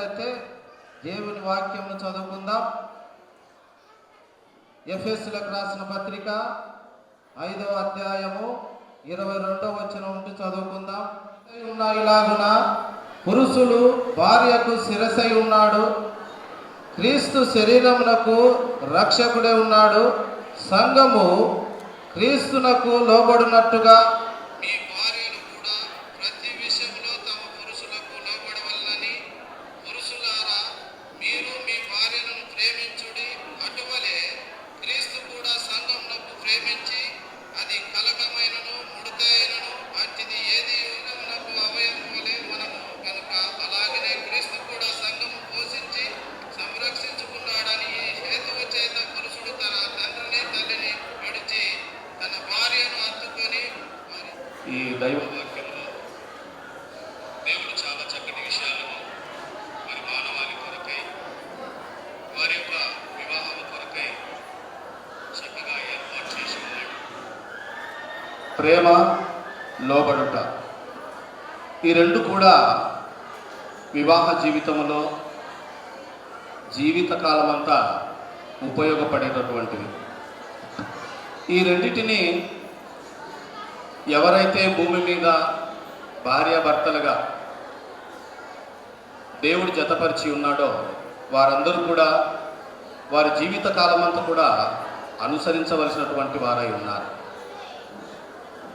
ఉన్నట్లయితే దేవుని వాక్యంను చదువుకుందాం. ఎఫెసీయులకు రాసిన పత్రిక 5వ అధ్యాయము 22వ వచనం నుండి చదువుకుందాం. ఇలాగున పురుషులు భార్యకు శిరసై ఉన్నాడు, క్రీస్తు శరీరమునకు రక్షకుడే ఉన్నాడు. సంఘము క్రీస్తునకు లోబడినట్టుగా మీ భార్యలు కూడా ప్రతి విషయంలో తమ పురుషులకు లోబడవలనని, పురుషులారా మీరు మీ భార్యలను ప్రేమించుడి. అటువలే క్రీస్తు కూడా సంఘమునకు ప్రేమించి అది కలగమైనను ముడతైనను అట్టిది ఏది మనకు అవయవం వలె మనము కనుక అలాగనే క్రీస్తు కూడా సంఘము పోషించి సంరక్షించుకున్నాడని ఈ హేతువు చేత పురుషుడు తన తండ్రిని తల్లిని విడిచి తన భార్యను హత్తుకొని. ఈ దైవ వాక్యంలో దేవుడు చాలా చక్కటి విషయాలను మరి మానవాళి కొరకై వారి యొక్క వివాహం కొరకై చక్కగా ఏర్పాటు చేసి ఉన్నాడు. ప్రేమ, లోబడుట, ఈ రెండు కూడా వివాహ జీవితంలో జీవితకాలం అంతా ఉపయోగపడేటటువంటివి. ఈ రెండింటిని ఎవరైతే భూమి మీద భార్యాభర్తలుగా దేవుడు జతపరిచి ఉన్నాడో వారందరూ కూడా వారి జీవితకాలం అంతా కూడా అనుసరించవలసినటువంటి వారై ఉన్నారు.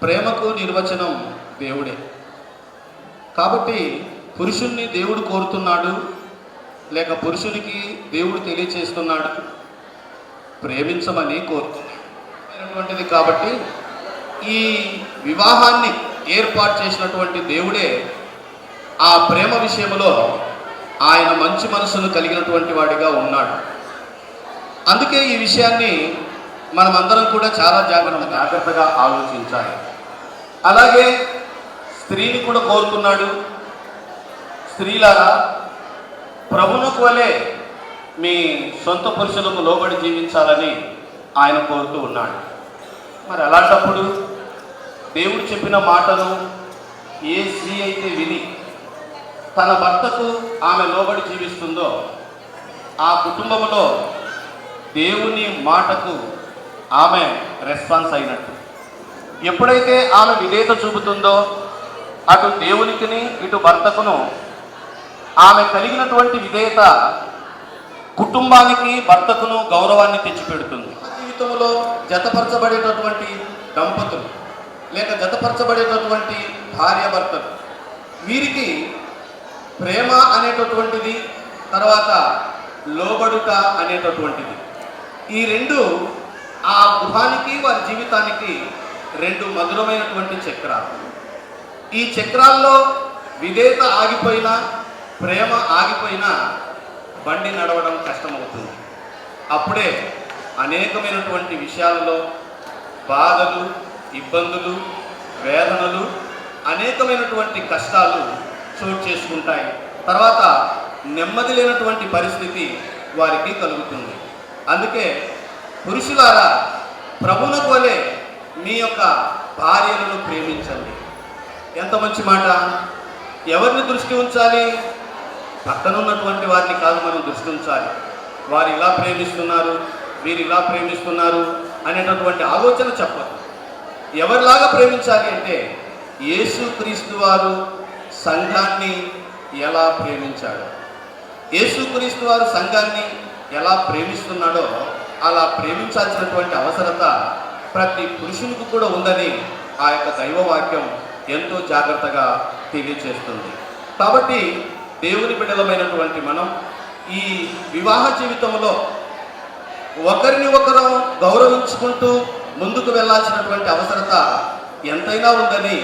ప్రేమకు నిర్వచనం దేవుడే. కాబట్టి పురుషుణ్ణి దేవుడు కోరుతున్నాడు, లేక పురుషునికి దేవుడు తెలియచేస్తున్నాడు, ప్రేమించమని కోరుతున్నాడు. కాబట్టి ఈ వివాహాన్ని ఏర్పాటు చేసినటువంటి దేవుడే ఆ ప్రేమ విషయంలో ఆయన మంచి మనసును కలిగినటువంటి వాడిగా ఉన్నాడు. అందుకే ఈ విషయాన్ని మనమందరం కూడా చాలా జాగ్రత్తగా ఆలోచించాలి. అలాగే స్త్రీని కూడా కోరుతున్నాడు, స్త్రీలారా ప్రభువుకు వలె మీ సొంత పురుషులకు లోబడి జీవించాలని ఆయన కోరుతూ ఉన్నాడు. మరి అలాంటప్పుడు దేవుడు చెప్పిన మాటను ఏ స్త్రీ అయితే విని తన భర్తకు ఆమె లోబడి జీవిస్తుందో ఆ కుటుంబంలో దేవుని మాటకు ఆమె రెస్పాన్స్ అయినట్టు. ఎప్పుడైతే ఆమె విధేయత చూపుతుందో అటు దేవునికిని ఇటు భర్తకును ఆమె కలిగినటువంటి విధేయత కుటుంబానికి భర్తకును గౌరవాన్ని తెచ్చిపెడుతుంది. జీవితంలో జతపరచబడేటటువంటి దంపతులు లేక జతపరచబడేటటువంటి భార్యాభర్తలు, వీరికి ప్రేమ అనేటటువంటిది, తర్వాత లోబడుట అనేటటువంటిది, ఈ రెండు ఆ గృహానికి వారి జీవితానికి రెండు మధురమైనటువంటి చక్రాలు. ఈ చక్రాల్లో విధేయత ఆగిపోయినా, ప్రేమ ఆగిపోయినా బండి నడవడం కష్టమవుతుంది. అప్పుడే అనేకమైనటువంటి విషయాలలో బాధలు, ఇబ్బందులు, వేదనలు, అనేకమైనటువంటి కష్టాలు చోటు చేసుకుంటాయి. తర్వాత నెమ్మది లేనటువంటి పరిస్థితి వారికి కలుగుతుంది. అందుకే పురుషులారా ప్రభువునకు వలె మీ యొక్క భార్యలను ప్రేమించండి. ఎంత మంచి మాట! ఎవరిని దృష్టి ఉంచాలి? పక్కనున్నటువంటి వారిని కాదు మనం దృష్టి ఉంచాలి. వారు ఇలా ప్రేమిస్తున్నారు, వీరు ఇలా ప్రేమిస్తున్నారు అనేటటువంటి ఆలోచన చెప్పదు. ఎవరిలాగా ప్రేమించాలి అంటే యేసుక్రీస్తు వారు సంఘాన్ని ఎలా ప్రేమించాడో, యేసుక్రీస్తు వారు సంఘాన్ని ఎలా ప్రేమిస్తున్నాడో అలా ప్రేమించాల్సినటువంటి అవసరత ప్రతి పురుషునికి కూడా ఉందని ఆ యొక్క దైవవాక్యం ఎంతో జాగ్రత్తగా తెలియచేస్తుంది. కాబట్టి దేవుని బిడ్డలమైనటువంటి మనం ఈ వివాహ జీవితంలో ఒకరిని ఒకరు గౌరవించుకుంటూ ముందుకు వెళ్ళాల్సినటువంటి అవసరత ఎంతైనా ఉందని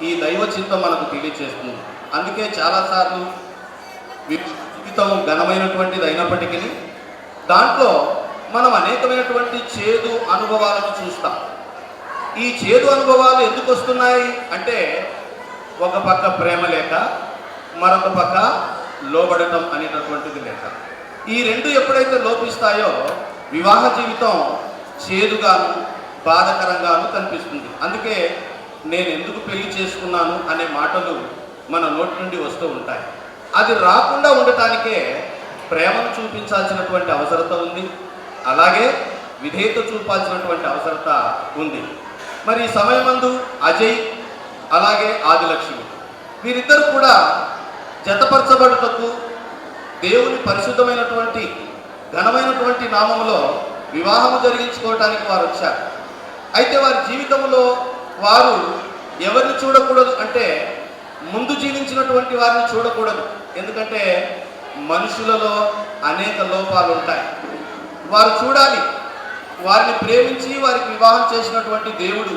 ఈ దైవ చిత్తం మనకు తెలియచేస్తుంది. అందుకే చాలాసార్లు జీవితం ఘనమైనటువంటిది అయినప్పటికీ దాంట్లో మనం అనేకమైనటువంటి చేదు అనుభవాలను చూస్తాం. ఈ చేదు అనుభవాలు ఎందుకు వస్తున్నాయి అంటే ఒక పక్క ప్రేమ లేక, మరొక పక్క లోబడటం అనేటటువంటిది లేక. ఈ రెండు ఎప్పుడైతే లోపిస్తాయో వివాహ జీవితం చేదుగాను బాధకరంగాను కనిపిస్తుంది. అందుకే నేను ఎందుకు పెళ్లి చేసుకున్నాను అనే మాటలు మన నోటి నుండి వస్తూ ఉంటాయి. అది రాకుండా ఉండటానికే ప్రేమను చూపించాల్సినటువంటి అవసరత ఉంది, అలాగే విధేయత చూపాల్సినటువంటి అవసరత ఉంది. మరి ఈ సమయమందు అజయ్ అలాగే ఆదిలక్ష్మి వీరిద్దరు కూడా జతపరచబడుటకు దేవుని పరిశుద్ధమైనటువంటి ఘనమైనటువంటి నామములో వివాహము జరిగించుకోవటానికి వారు వచ్చారు. అయితే వారి జీవితంలో వారు ఎవరిని చూడకూడదు అంటే ముందు జీవించినటువంటి వారిని చూడకూడదు. ఎందుకంటే మనుషులలో అనేక లోపాలు ఉంటాయి. వారు చూడాలి, వారిని ప్రేమించి వారికి వివాహం చేసినటువంటి దేవుడు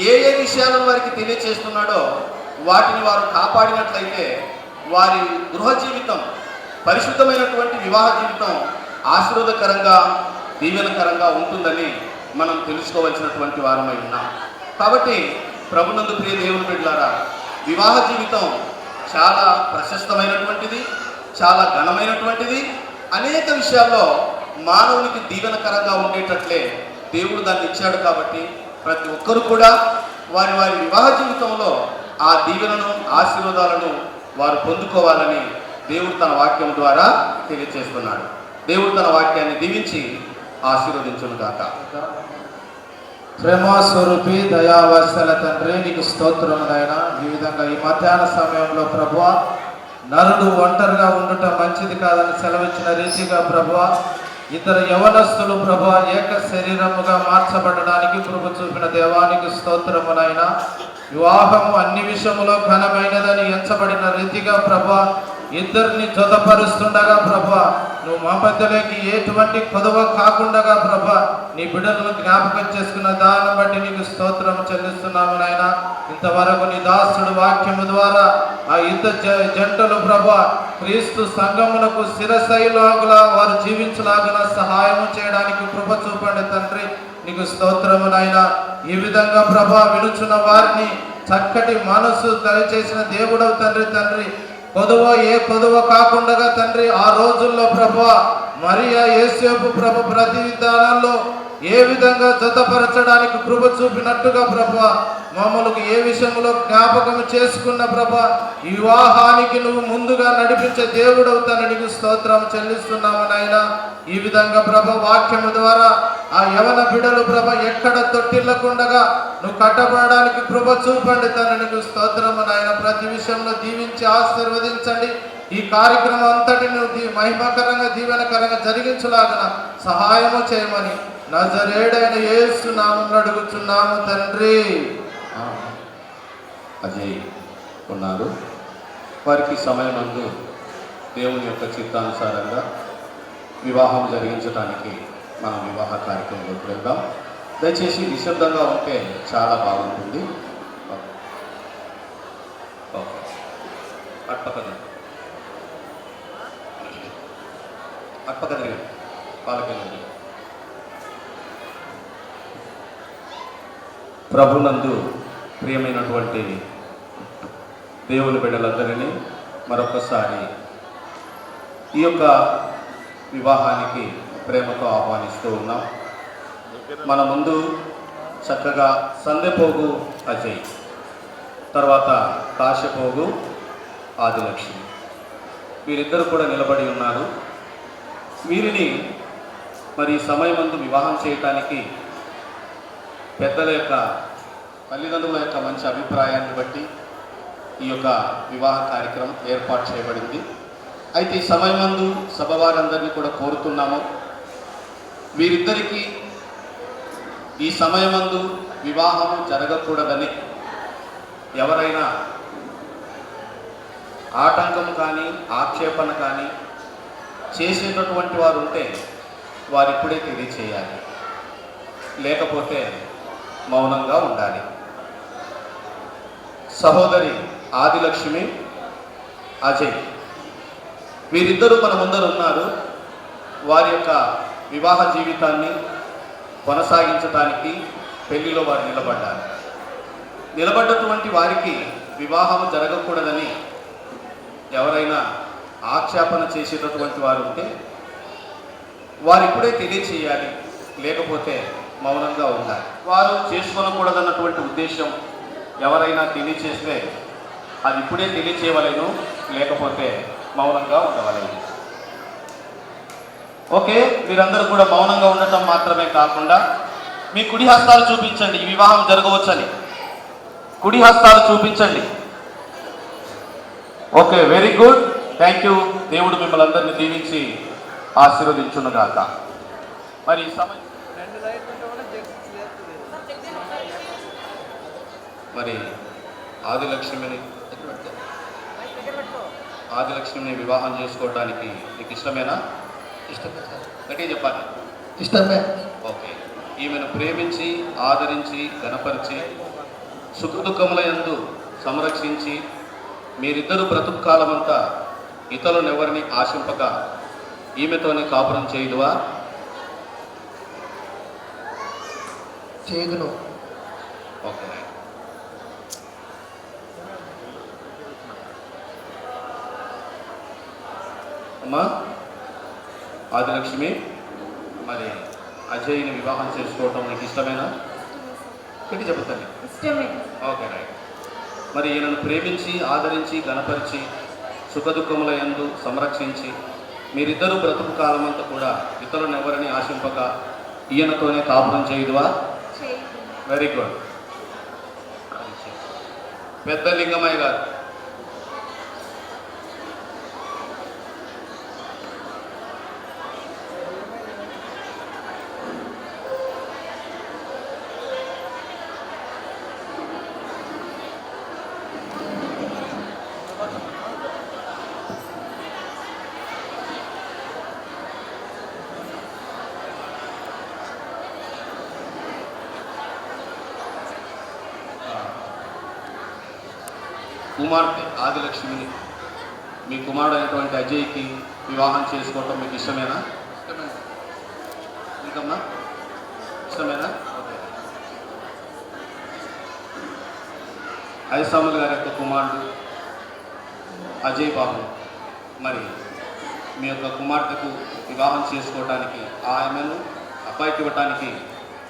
ఏ ఏ విషయాలను వారికి తెలియచేస్తున్నాడో వాటిని వారు కాపాడినట్లయితే వారి గృహ జీవితం, పరిశుద్ధమైనటువంటి వివాహ జీవితం ఆశీర్వాదకరంగా దీవెనకరంగా ఉంటుందని మనం తెలుసుకోవాల్సినటువంటి వారమై ఉన్నాం. కాబట్టి ప్రభునందు ప్రియ దేవుని బిడ్డలారా, వివాహ జీవితం చాలా ప్రశస్తమైనటువంటిది, చాలా ఘనమైనటువంటిది. అనేక విషయాల్లో మానవునికి దీవెనకరంగా ఉండేటట్లే దేవుడు దాన్ని ఇచ్చాడు. కాబట్టి ప్రతి ఒక్కరు కూడా వారి వారి వివాహ జీవితంలో ఆ దీవెనను, ఆశీర్వాదాలను వారు పొందుకోవాలని దేవుడు తన వాక్యం ద్వారా తెలియజేస్తున్నాడు. దేవుడు తన వాక్యాన్ని దీవించి ఆశీర్వదించును గాక. ప్రేమ స్వరూపి దయావత్సల తండ్రి, నీకు స్తోత్రములైనా. ఈ విధంగా ఈ మధ్యాహ్న సమయంలో ప్రభువా, నరుడు ఒంటరిగా ఉండటం మంచిది కాదని సెలవిచ్చిన రీతిగా ప్రభువా, ఇద్దరు యవనస్తులు ప్రభువా ఏక శరీరముగా మార్చబడడానికి ప్రభు చూపిన దేవానికి స్తోత్రమునైనా. వివాహము అన్ని విషయములో ఘనమైనదని ఎంచబడిన రీతిగా ప్రభువా ఇద్దరిని జతపరుస్తుండగా ప్రభా, నువ్వు మా మధ్యలోకి ఎటువంటి కొదవ కాకుండా ప్రభా నీ బిడ్డలను జ్ఞాపకం చేసుకున్న దాన్ని బట్టి నీకు స్తోత్రం చెల్లిస్తున్నాము నాయన. ఇంతవరకు నీ దాసుడు వాక్యము ద్వారా ఆ ఇద్దరు జంటలు ప్రభా క్రీస్తు సంఘమునకు శిరశైలాగులా వారు జీవించలాగున సహాయము చేయడానికి కృప చూపండి తండ్రి, నీకు స్తోత్రము నాయన. ఈ విధంగా ప్రభా వినుచున్న వారిని చక్కటి మనసు దయచేసిన దేవుడవు తండ్రి, కొదువ కాకుండా తండ్రి ఆ రోజుల్లో ప్రభువా మరియా యేసేపు ప్రభు ప్రతి విధానాల్లో ఏ విధంగా జతపరచడానికి కృప చూపినట్టుగా ప్రభువా మమ్మల్ని ఏ విషయంలో జ్ఞాపకం చేసుకున్న ప్రభా ఈ వివాహానికి నువ్వు ముందుగా నడిపించే దేవుడవుతాను, నీకు స్తోత్రం చెల్లిస్తున్నాము నాయన. ఈ విధంగా ప్రభ వాక్యము ద్వారా ఆ యవన బిడలు ప్రభ ఎక్కడ తొట్టిల్లకుండగా నువ్వు కట్టబడడానికి కృప చూపండి తను, నీకు స్తోత్రము నాయన. ప్రతి విషయంలో దీవించి ఆశీర్వదించండి. ఈ కార్యక్రమం అంతటి నువ్వు మహిమకరంగా దీవెనకరంగా జరిగించలాగన సహాయము చేయమని నజరేడైన యేసు నామములో అడుగుచున్నాము తండ్రి. అజయ్ ఉన్నారు, వారికి సమయమందు దేవుని యొక్క చిత్తానుసారంగా వివాహం జరిగించడానికి మనం వివాహ కార్యక్రమంలోకి వెళ్దాం. దయచేసి నిశ్శబ్దంగా ఉంటే చాలా బాగుంటుంది. అట్పకదిరి పాలకెళ్ళండి. ప్రభునందు ప్రియమైనటువంటి దేవుని బిడ్డలందరినీ మరొకసారి ఈ యొక్క వివాహానికి ప్రేమతో ఆహ్వానిస్తూ ఉన్నాం. మన ముందు చక్కగా సందెపోగు అజయ్, తర్వాత కాశపోగు ఆదిలక్ష్మి వీరిద్దరు కూడా నిలబడి ఉన్నారు. వీరిని మరి సమయమందు వివాహం చేయటానికి పెద్దల యొక్క తల్లిదండ్రుల యొక్క మంచి అభిప్రాయాన్ని బట్టి ఈ యొక్క వివాహ కార్యక్రమం ఏర్పాటు చేయబడింది. అయితే ఈ సమయమందు సభ వారందరినీ కూడా కోరుతున్నాము, వీరిద్దరికీ ఈ సమయమందు వివాహము జరగకూడదని ఎవరైనా ఆటంకం కానీ ఆక్షేపణ కానీ చేసేటటువంటి వారు ఉంటే వారిప్పుడే తెలియచేయాలి, లేకపోతే మౌనంగా ఉండాలి. సహోదరి ఆదిలక్ష్మి, అజయ్ వీరిద్దరూ మన ముందర ఉన్నారు. వారి యొక్క వివాహ జీవితాన్ని కొనసాగించడానికి పెళ్లిలో వారు నిలబడ్డారు. నిలబడ్డటువంటి వారికి వివాహం జరగకూడదని ఎవరైనా ఆక్షేపణ చేసేటటువంటి వారు ఉంటే వారిప్పుడే తెలియచేయాలి, లేకపోతే మౌనంగా ఉండాలి. వారు చేసుకోకూడదన్నటువంటి ఉద్దేశం ఎవరైనా తెలియచేస్తే అది ఇప్పుడే తెలియచేయవలేను, లేకపోతే మౌనంగా ఉండవలేను. ఓకే, మీరందరూ కూడా మౌనంగా ఉండటం మాత్రమే కాకుండా మీ కుడి హస్తాలు చూపించండి. ఈ వివాహం జరగవచ్చని కుడి హస్తాలు చూపించండి. Okay, very good, thank you. దేవుడు మిమ్మల్ని అందరినీ దీవించి ఆశీర్వదించునుగాక. మరి ఈ సమయం మరి ఆదిలక్ష్మిని వివాహం చేసుకోవడానికి నీకు ఇష్టమేనా? ఇష్టమే సార్. గట్టిగా చెప్పాలి. ఇష్టమే. ఓకే, ఈమెను ప్రేమించి ఆదరించి గణపరిచి సుఖదుఖముల యందు సంరక్షించి మీరిద్దరు బ్రతుకు కాలమంతా ఇతరులను ఎవరిని ఆశింపక ఈమెతోనే కాపురం చేయుదువా? చేదును. ఓకే, అమ్మా ఆదిలక్ష్మి, మరి అజయ్ని వివాహం చేసుకోవటం నీకు ఇష్టమేనా? పెట్టి చెప్తాను. Okay, right. మరి ఈయనను ప్రేమించి ఆదరించి గణపరిచి సుఖదుఖముల యందు సంరక్షించి మీరిద్దరూ బ్రతుకు కాలమంతా కూడా ఇతరులను ఎవరిని ఆశింపక ఈయనతోనే కాపురం చేయుదువా? Very good. పెద్ద లింగమయ్య గారు. కుమార్తె ఆదిలక్ష్మిని మీ కుమారుడు అయినటువంటి అజయ్కి వివాహం చేసుకోవటం మీకు ఇష్టమేనా? ఇంకమ్మా ఇష్టమేనా? ఓకే. ఐసాముల్ గారి యొక్క కుమారుడు అజయ్ బాబు, మరి మీ యొక్క కుమార్తెకు వివాహం చేసుకోవడానికి ఆమెను అబ్బాయికి ఇవ్వటానికి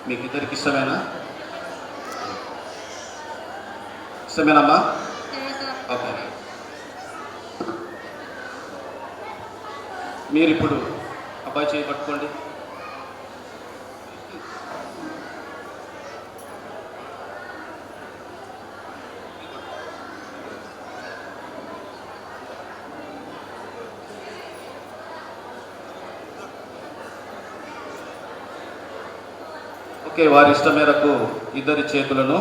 మీకు ఇద్దరికి ఇష్టమేనా? ఇష్టమేనమ్మా? ఓకే. మీరు ఇప్పుడు అబ్బాయి చేయి పట్టుకోండి. ఓకే, వారి ఇష్టం మేరకు ఇద్దరి చేతులను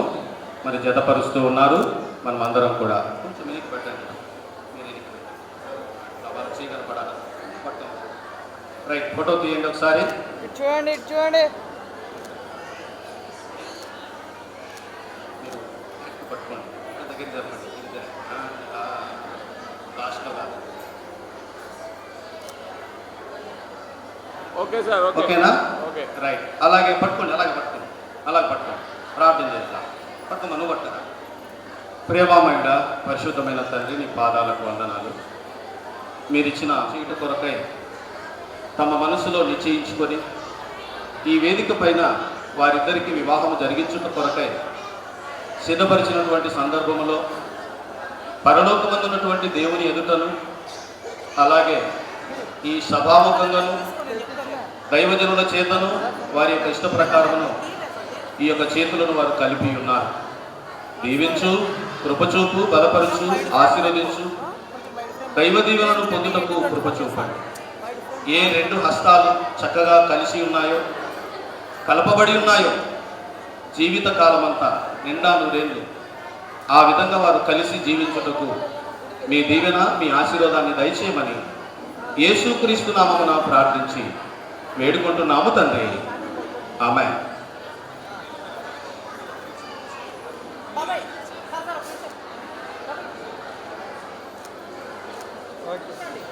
మరి జతపరుస్తూ ఉన్నారు. మనం అందరం కూడా కొంచెం వెనక్కి పెట్టండి. మీరు వెనక్కి పెట్టండి, వారు చేయగలపడాలి. పట్టండి. రైట్, ఫోటో తీయండి ఒకసారి. చూడండి చూడండి. మీరు పట్టుకోండి, దగ్గర జరపండి. లాస్ట్లో కాదు. Okay sir. ఓకేనా? Okay, right. అలాగే పట్టుకోండి, అలాగే పట్టుకోండి. ప్రార్థన చేద్దాం. పట్టుకోమా, నువ్వు పట్టుకురా. ప్రేమమైన పరిశుద్ధమైన తండ్రి, నీ పాదాలకు వందనాలు. మీరిచ్చిన చీట కొరకై తమ మనసులో నిశ్చయించుకొని ఈ వేదిక పైన వారిద్దరికి వివాహం జరిగించుట కొరకై సిద్ధపరిచినటువంటి సందర్భంలో పరలోకమందున్నటువంటి దేవుని ఎదుటను, అలాగే ఈ సభాముఖంగాను దైవజనుల చేతను వారి యొక్క ఇష్ట ప్రకారమును ఈ యొక్క చేతులను వారు కలిపి ఉన్నారు. దీవించు, కృపచూపు, బలపరచు, ఆశీర్వదించు, దైవ దీవెనను పొందుటకు కృపచూపండి. ఏ రెండు హస్తాలు చక్కగా కలిసి ఉన్నాయో, కలపబడి ఉన్నాయో, జీవిత కాలమంతా నిండా నూరేళ్ళు ఆ విధంగా వారు కలిసి జీవించుటకు మీ దీవెన, మీ ఆశీర్వాదాన్ని దయచేయమని యేసుక్రీస్తు నామమున ప్రార్థించి వేడుకుంటున్నాము తండ్రి. ఆమేన్.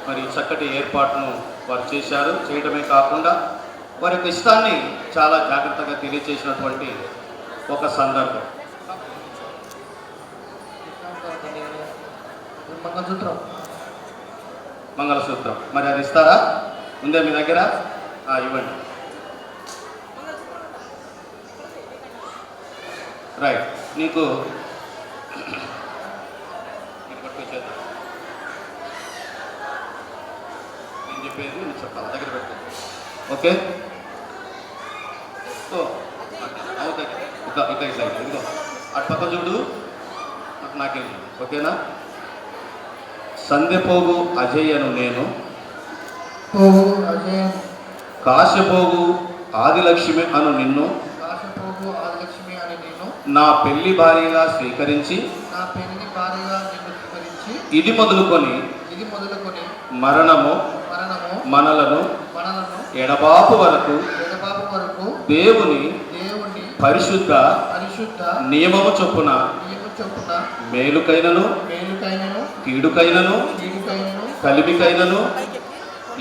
మరి చక్కటి ఏర్పాటును వారు చేశారు. చేయడమే కాకుండా వారి యొక్క ఇష్టాన్ని చాలా జాగ్రత్తగా తెలియచేసినటువంటి ఒక సందర్భం. మంగళసూత్రం మరి అది ఇస్తారా? ఉందే మీ దగ్గర? ఇవ్వండి. రైట్. నీకు చెప్పేది నువ్వు చెప్పాలి, దగ్గర పెట్టు. ఓకే, సో ఓకే, ఇదిగో అటు పక్క చూడు, అటు నాకేం, ఓకేనా? సంధ్యపోగు అజయ్ అను నేను, కాశపోగు ఆదిలక్ష్మి అను నిన్ను నా పెళ్లి భార్యగా స్వీకరించి ఇది మొదలుకొని మరణము మనలను ఎడబాపు వరకు దేవుని పరిశుద్ధ నియమము చొప్పున మేలుకైనను కీడుకైనను కలిమికైనను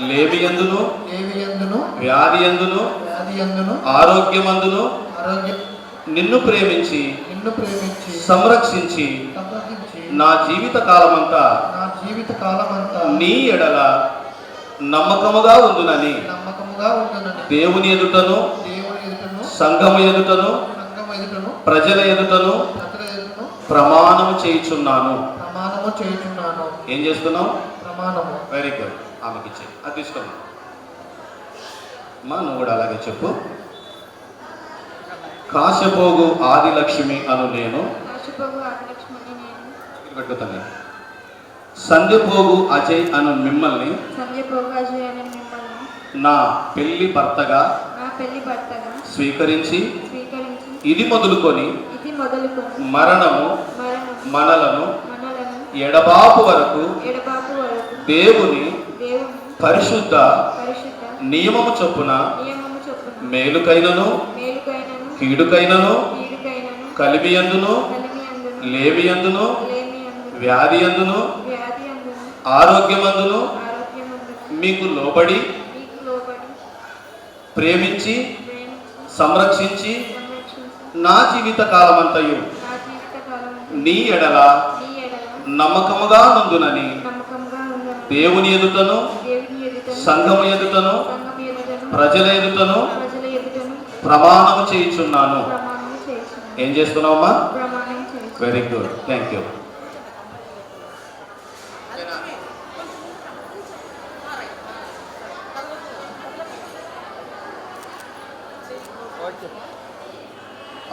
లేమియందును వ్యాధియందును ఆరోగ్యమందును నిన్ను ప్రేమించి సంరక్షించి నా జీవిత కాలమంతా నీ ఎడల నమ్మకముగా ఉండునని దేవుని ఎదుటను సంఘము ఎదుటను ప్రజల ఎదుటను ప్రమాణము చేయుచున్నాను. ఏం చేస్తున్నావు? Very good. ఆమెకి ఇచ్చే అది తీసుకున్నా మా, నువ్వు కూడా అలాగే చెప్పు. కాశపోగు ఆదిలక్ష్మి అను నేను పెట్టుతాను. సంధ్యపోగు అజయ్ అను మిమ్మల్ని నా పెళ్లి భర్తగా స్వీకరించి ఇది మొదలుకొని మరణము మనలను ఎడబాపు వరకు దేవుని పరిశుద్ధ నియమము చొప్పున మేలుకైనను కీడుకైనను కలిమియందును లేమియందును వ్యాధియందును ఆరోగ్యమందును మీకు లోబడి ప్రేమించి సంరక్షించి నా జీవిత కాలమంతయు నీ ఎడల నమ్మకముగా నుందునని దేవుని ఎదుటను సంఘము ఎదుటను ప్రజల ఎదుటను ప్రమాణము చేయుచున్నాను. ఏం చేస్తున్నావమ్మా? Very good, thank you.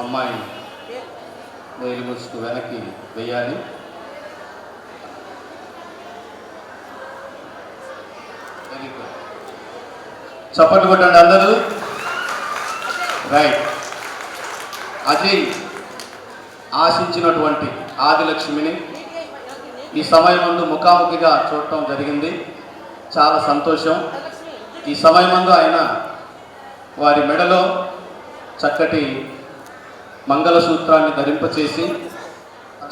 అమ్మాయి వేలు ముసుకు వెనక్కి వేయాలి. వెరీ గుడ్, చప్పట్లు కొట్టండి అందరూ. రైట్. అజయ్ ఆశించినటువంటి ఆదిలక్ష్మిని ఈ సమయమందు ముఖాముఖిగా చూడటం జరిగింది. చాలా సంతోషం. ఈ సమయమందు ఆయన వారి మెడలో చక్కటి మంగళసూత్రాన్ని ధరింపచేసి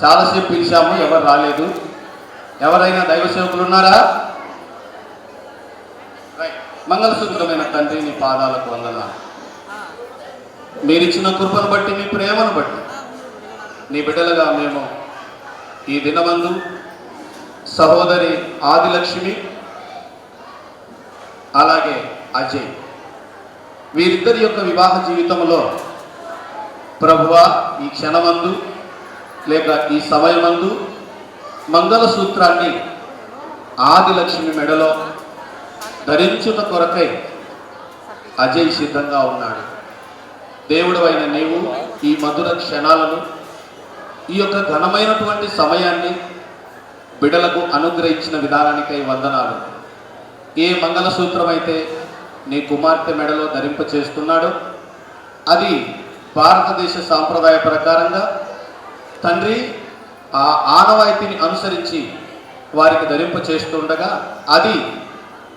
చాలాసేపు పిలిచాము, ఎవరు రాలేదు. ఎవరైనా దైవ సేవకులు ఉన్నారా? మంగళసూత్రమైన తండ్రి, నీ పాదాలకు వందనాలు. మీరిచ్చిన కృపను బట్టి, మీ ప్రేమను బట్టి నీ బిడ్డలుగా మేము ఈ దినమందు సహోదరి ఆదిలక్ష్మి అలాగే అజయ్ వీరిద్దరి యొక్క వివాహ జీవితంలో ప్రభువా ఈ క్షణమందు లేక ఈ సమయమందు మంగళసూత్రాన్ని ఆదిలక్ష్మి మెడలో ధరించుట కొరకై అజయ్ సిద్ధంగా ఉన్నాడు. దేవుడు అయిన నీవు ఈ మధుర క్షణాలను, ఈ యొక్క ఘనమైనటువంటి సమయాన్ని బిడలకు అనుగ్రహించిన విధానానికై వందనాలు. ఏ మంగళసూత్రం అయితే నీ కుమార్తె మెడలో ధరింప చేస్తున్నాడు, అది భారతదేశ సాంప్రదాయ ప్రకారంగా తండ్రి ఆ ఆనవాయితీని అనుసరించి వారికి ధరింప చేస్తుండగా, అది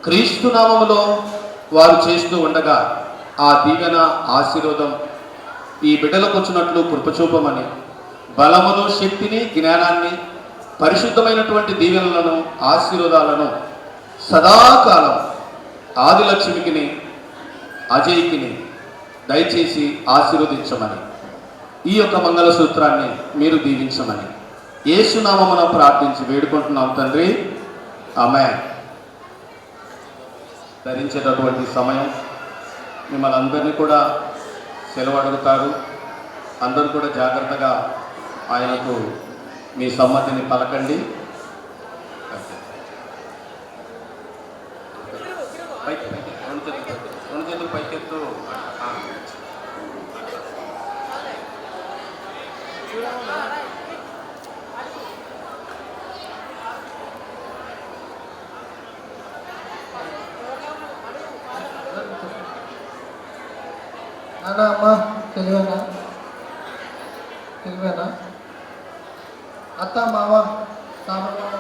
క్రీస్తు నామములో వారు చేస్తూ ఉండగా ఆ దీవెన ఆశీర్వాదం ఈ బిడ్డలకు వచ్చినట్లు కృపచూపమని బలమును శక్తిని జ్ఞానాన్ని పరిశుద్ధమైనటువంటి దీవెనలను ఆశీర్వాదాలను సదాకాలం ఆదిలక్ష్మికిని అజయ్కిని దయచేసి ఆశీర్వదించమని, ఈ యొక్క మంగళసూత్రాన్ని మీరు దీవించమని యేసునామమున ప్రార్థించి వేడుకుంటున్నాం తండ్రి, ఆమేన్. ధరించేటటువంటి సమయం మిమ్మల్ని అందరినీ కూడా సెలవు అడుగుతారు. అందరూ కూడా జాగ్రత్తగా ఆయనకు మీ సమ్మతిని పలకండి. పైకి పైకి రెండు చేతులు పైకెత్తు. నాన్న అమ్మ తెలివేనా అత్త మామ సామల మామ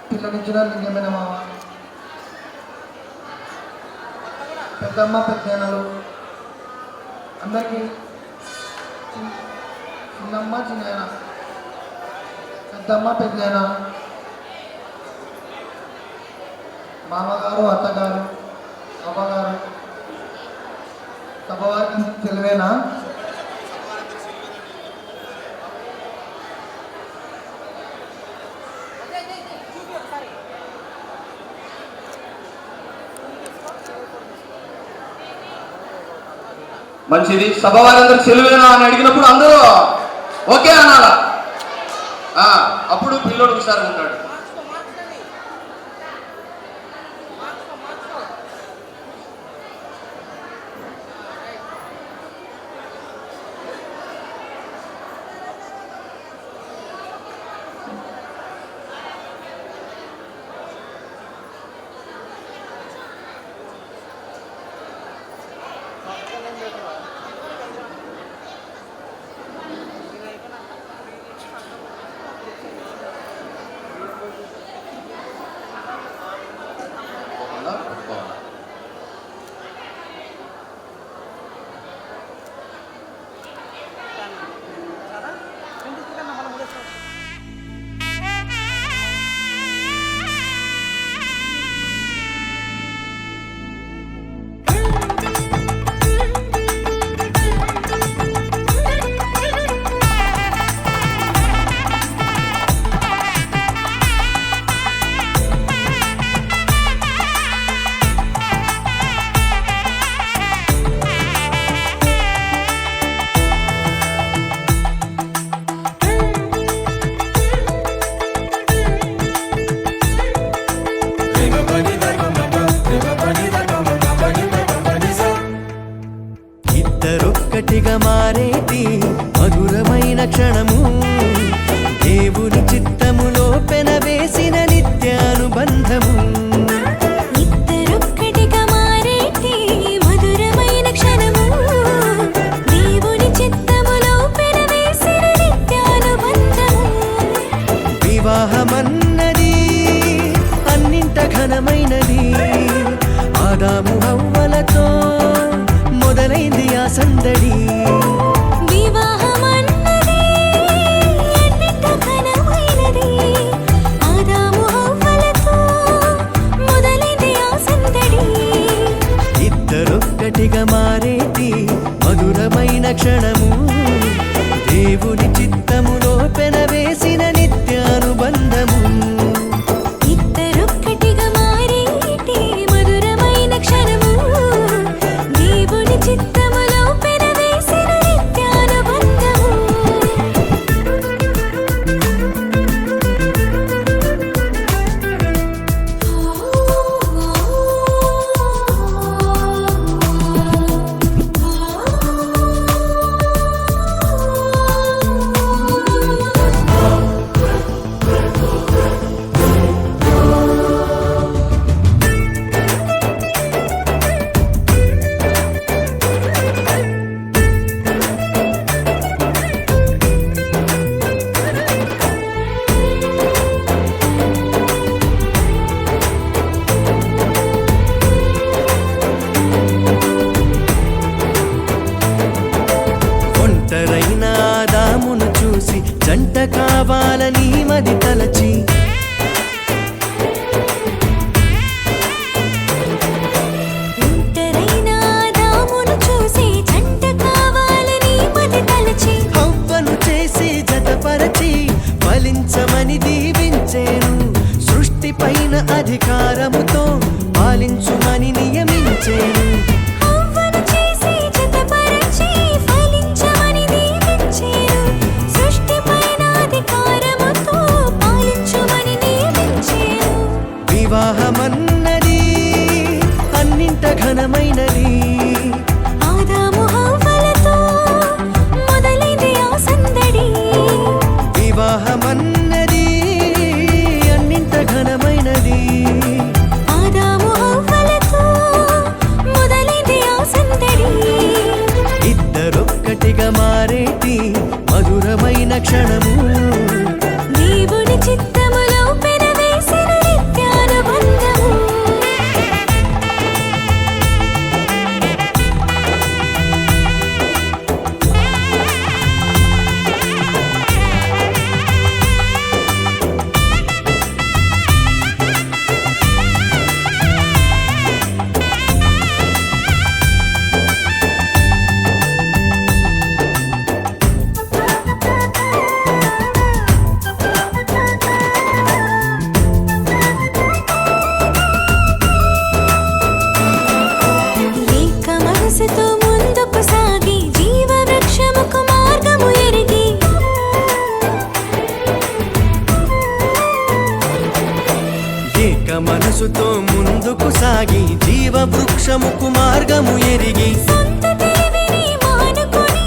పిల్లనిచ్చిన లింగమైన మామ పెద్దమ్మ పెద్దనాలు అందరికీ చిన్నమ్మ చిన్న పెద్దమ్మ పెద్దన మామగారు అత్తగారు అమ్మగారు సభవారికి తెలివేనా మంచిది. సభ వారందరూ చెలువేనా అని అడిగినప్పుడు అందరూ ఓకే అనాలా. అప్పుడు పిల్లోడు హుషారుగా ఉంటాడు. ఇద్దరొక్కటిగా మారేటి మధురమైన క్షణము దేవుని చిత్తములో పెనవేసిన నిత్యానుబంధము. ఇద్దరొక్కటిగా మారేటి మధురమైన క్షణము దేవుని చిత్తములో పెనవేసిన నిత్యానుబంధము. వివాహమన్నది అన్నింట ఘనమైనది. ఆదాము హవ్వలతో మొదలైంది ఆ సందడి. వివాహమన్నది అన్నింట ఘనమైనది. ఆదాము హవ్వలతో మొదలైంది ఆ సందడి. ఇద్దరొక్కటిగా మారేటి మధురమైన క్షణము దేవుని చిత్తములో పెనవేసిన నిత్యానుబంధము. ఇద్దరొక్కటిగా మారేటి మధురమైన క్షణము దేవుని చిత్తములో పెనవేసిన నిత్యానుబంధము. ఒంటరైన ఆదామును చూసి జంట కావాలని మది తలచి ఒంటరైన ఆదామును చూసి జంట కావాలని మది తలచి హవ్వను చేసి జతపరచి ఫలించమని దీవించేను. సృష్టి పైన అధికారముతో పాలించుమని నియమించేను. హవ్వను చేసి జతపరచి ఫలించమని దీవించెను. సృష్టిపైన అధికారముతో పాలించుమని నియమించెను. వివాహమన్నది క్షణము దేవుని చిత్తములో పెనవేసిన నిత్యానుబంధము. ఏక మనసుతో ముందుకు సాగి జీవవృక్షముకు మార్గము ఎరిగి ఏక మనసుతో ముందుకు సాగి జీవ వృక్షముకు మార్గము ఎరిగి సొంత తెలివిని మానుకొని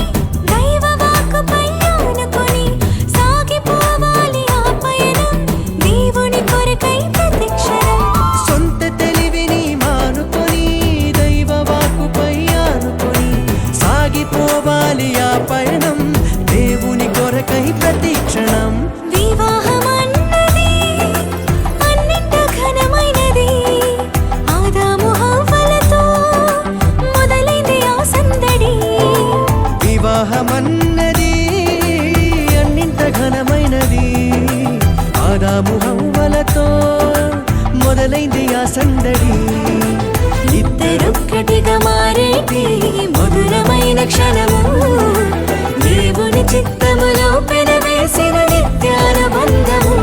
దైవ వాక్కుపై ఆనుకొని సాగిపోవాలి ఆ పయనం దేవుని కొరకై ప్రతిక్షణం. సొంత తెలివిని మానుకొని దైవ వాక్కుపై ఆనుకొని సాగిపోవాలి ఆ పయనం దేవుని కొరకై ప్రతిక్షణం వివాహమన్నది అన్నింట ఘనమైనది. ఆదాము హవ్వలతో మొదలైంది ఆ సందడి. వివాహమన్నది అన్నింట ఘనమైనది ఆదాము హవ్వలతో మొదలైంది ఆ సందడి ఇద్దరొక్కటిగా మారేటి మధురమైన క్షణము దేవుని చిత్తములో పెనవేసిన నిత్యానుబంధము.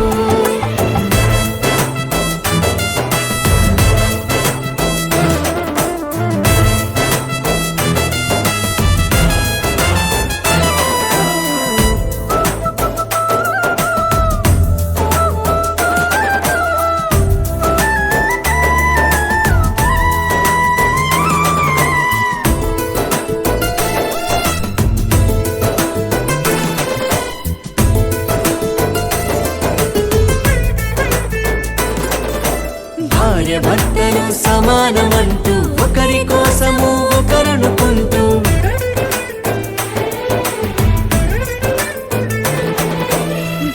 భార్య భర్తలు సమానమంటూ ఒకరి కోసము ఒకరనుకుంటూ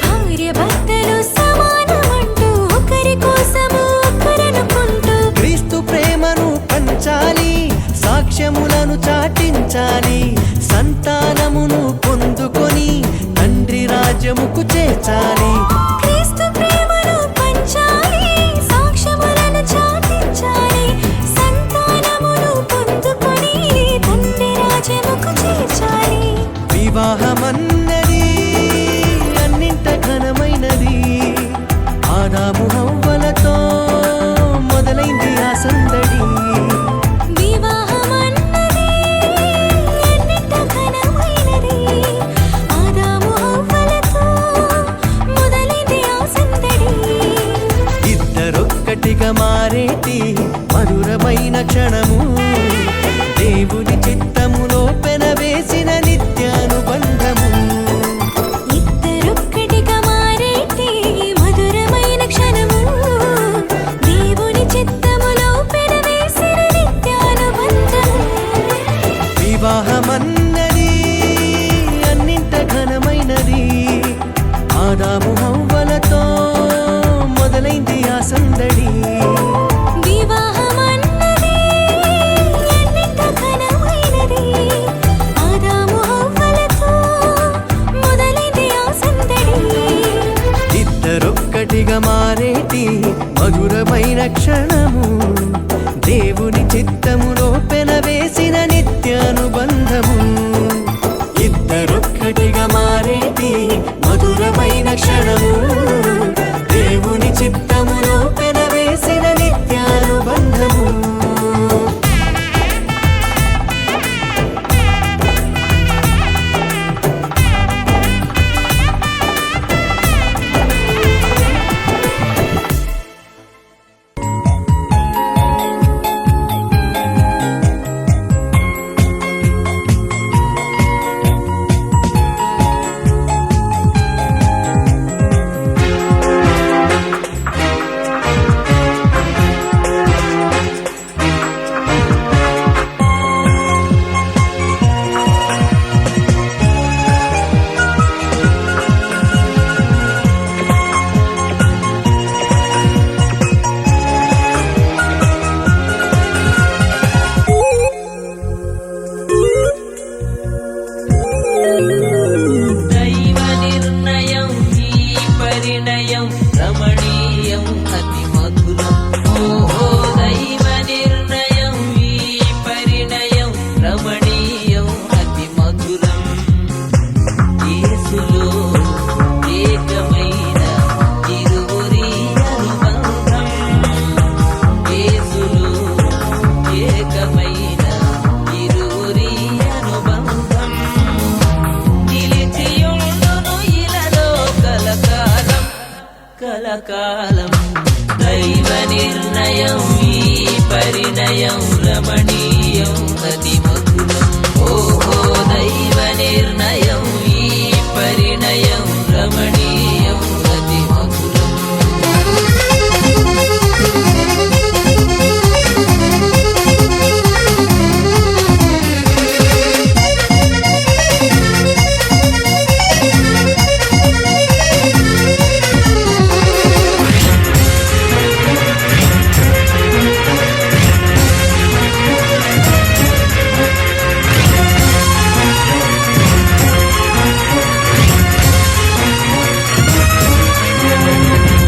భార్య భర్తలు సమానమంటూ ఒకరి కోసము ఒకరనుకుంటూ క్రీస్తు ప్రేమను పంచాలి సాక్ష్యములను చాటించాలి సంతానమును పొందుకొని తండ్రి రాజ్యముకు చేర్చాలి క్రీస్తు ప్రేమను పంచాలి సాక్ష్యములను చాటించాలి సంతానమును పొందుకొని తండ్రి రాజ్యముకు చేర్చాలి. వివాహమన్నది అన్నింట ఘనమైనది ఆదాము హవ్వలతో మొదలైంది ఆ సందడి వివాహమన్నది ఎన్నింట ఘనమైనది. ఆదాము హవ్వలతో మొదలైంది ఆ సందడి. ఇద్దరొక్కటిగా మారేటి మధురమైన క్షణము దేవుని చిత్తములో పెనవేసిన నిత్యానుబంధము ఇద్దరొక్కటిగా మారేటి మధురమైన క్షణము దేవుని చిత్తములో పెనవేసిన నిత్యానుబంధము. వివాహమన్నది అన్నింట ఘనమైనది ఆదాము హవ్వలతో మొదలైంది ఆ సందడి వివాహమన్నది ఎన్నింట ఘనమైనది. ఆదాము హవ్వలతో మొదలైంది ఆ సందడి. ఇద్దరొక్కటిగా మారేటి మధురమైన క్షణము దేవుని చిత్తములో పెనవేసిన నిత్యానుబంధము ఇద్దరొక్కటిగా మారేటి మధురమైన క్షణము దేవుని చిత్తములో పెనవేసిన నిత్యానుబంధము యేసులు ఏకమైన ఇరువురి అనుబంధం నిలిచియుండును ఇలలో కలకాలం కలకాలం. దైవ నిర్ణయం ఈ పరిణయం రమణీయం అతి మధురం. ఓహో దైవ నిర్ణయం ఈ పరిణయం రమణీయం అతి మధురం.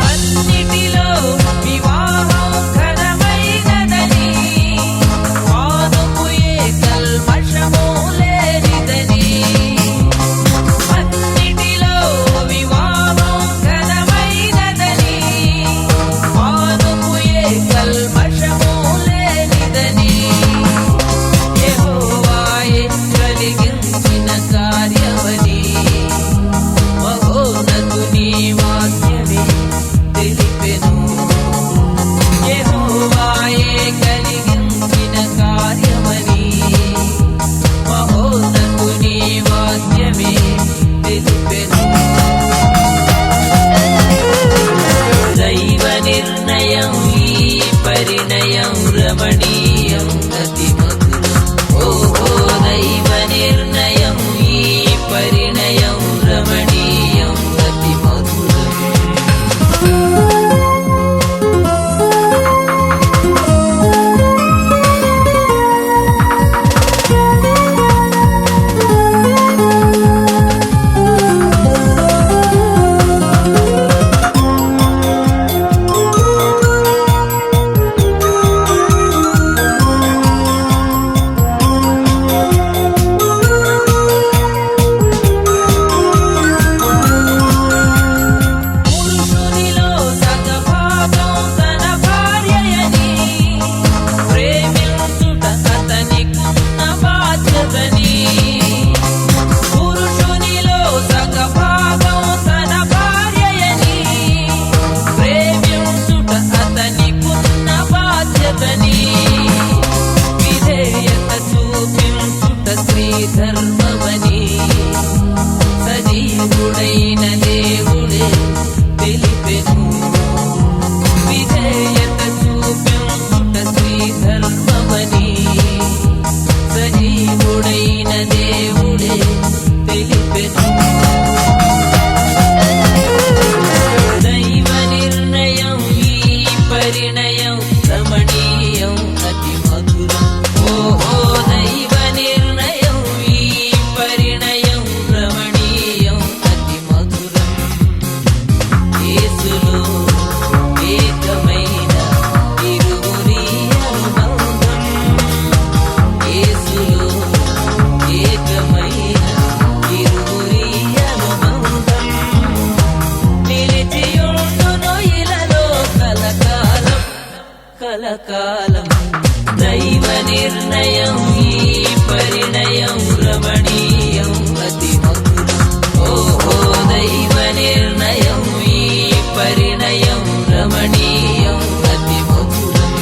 అన్నిటిలో వివాహం ఘనమైనదని పానుపుయే కల్మషము లేనిదని. అన్నిటిలో వివాహం ఘనమైనదని పానుపుయే కల్మషము లేనిదని. యెహోవాయే కలిగించిన కార్యమని మహోన్నతుని వాక్యమే తెలిపెను. యెహోవాయే కలిగించిన కార్యమని మహోన్నతుని వాక్యమే తెలిపెను. దైవ నిర్ణయం ఈ పరిణయం రమణీయం అతి మధురం. ఓహో దైవ నిర్ణయం ఈ పరిణయం రమణీయం అతి మధురం. పురుషునిలో సగభాగం తన భార్యయని ప్రేమించుట అతనికున్న బాధ్యతని. పురుషునిలో సగభాగం తన భార్యయని ప్రేమించుట అతనికున్న బాధ్యతని. విధేయత చూపించుట స్త్రీ ధర్మమని సజీవుడైన దేవుడే తెలిపెను. విధేయత చూపించుట స్త్రీ ధర్మమని సజీవుడైన దేవుడే తెలిపెను. దైవ నిర్ణయం ఈ పరిణయం రమణీయం అతి మధురం. ఓహో దైవ నిర్ణయం ఈ పరిణయం రమణీయం అతి మధురం. యేసులు ఏకమైన ఇరువురి అనుబంధం యేసులు ఏకమైన ఇరువురి అనుబంధం నిలిచియుండును ఇలలో కలకాలం కలకాలం. దైవ నిర్ణయం ఈ పరిణయం రమణీయం అతి మధురం. ఓహో దైవ నిర్ణయం ఈ పరిణయం రమణీయం అతి మధురం.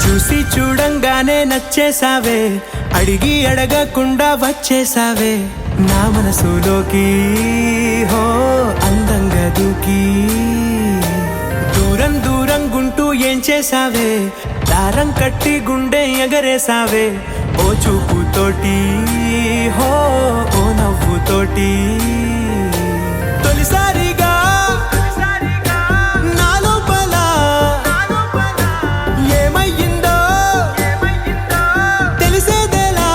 చూసి చూడంగానే నచ్చేసావే, అడిగి అడగకుండా వచ్చేసావే నా మనసులోకి. హో అందంగా దూకి దూరం దూరం గుంటూ ఏం చేసావే దారం కట్టి గుండె ఎగరేసావే ఓ చూపుతోటి హో ఓ నవ్వుతోటి తొలిసారిగా నా లోపల ఏమయ్యిందో తెలిసేదేలా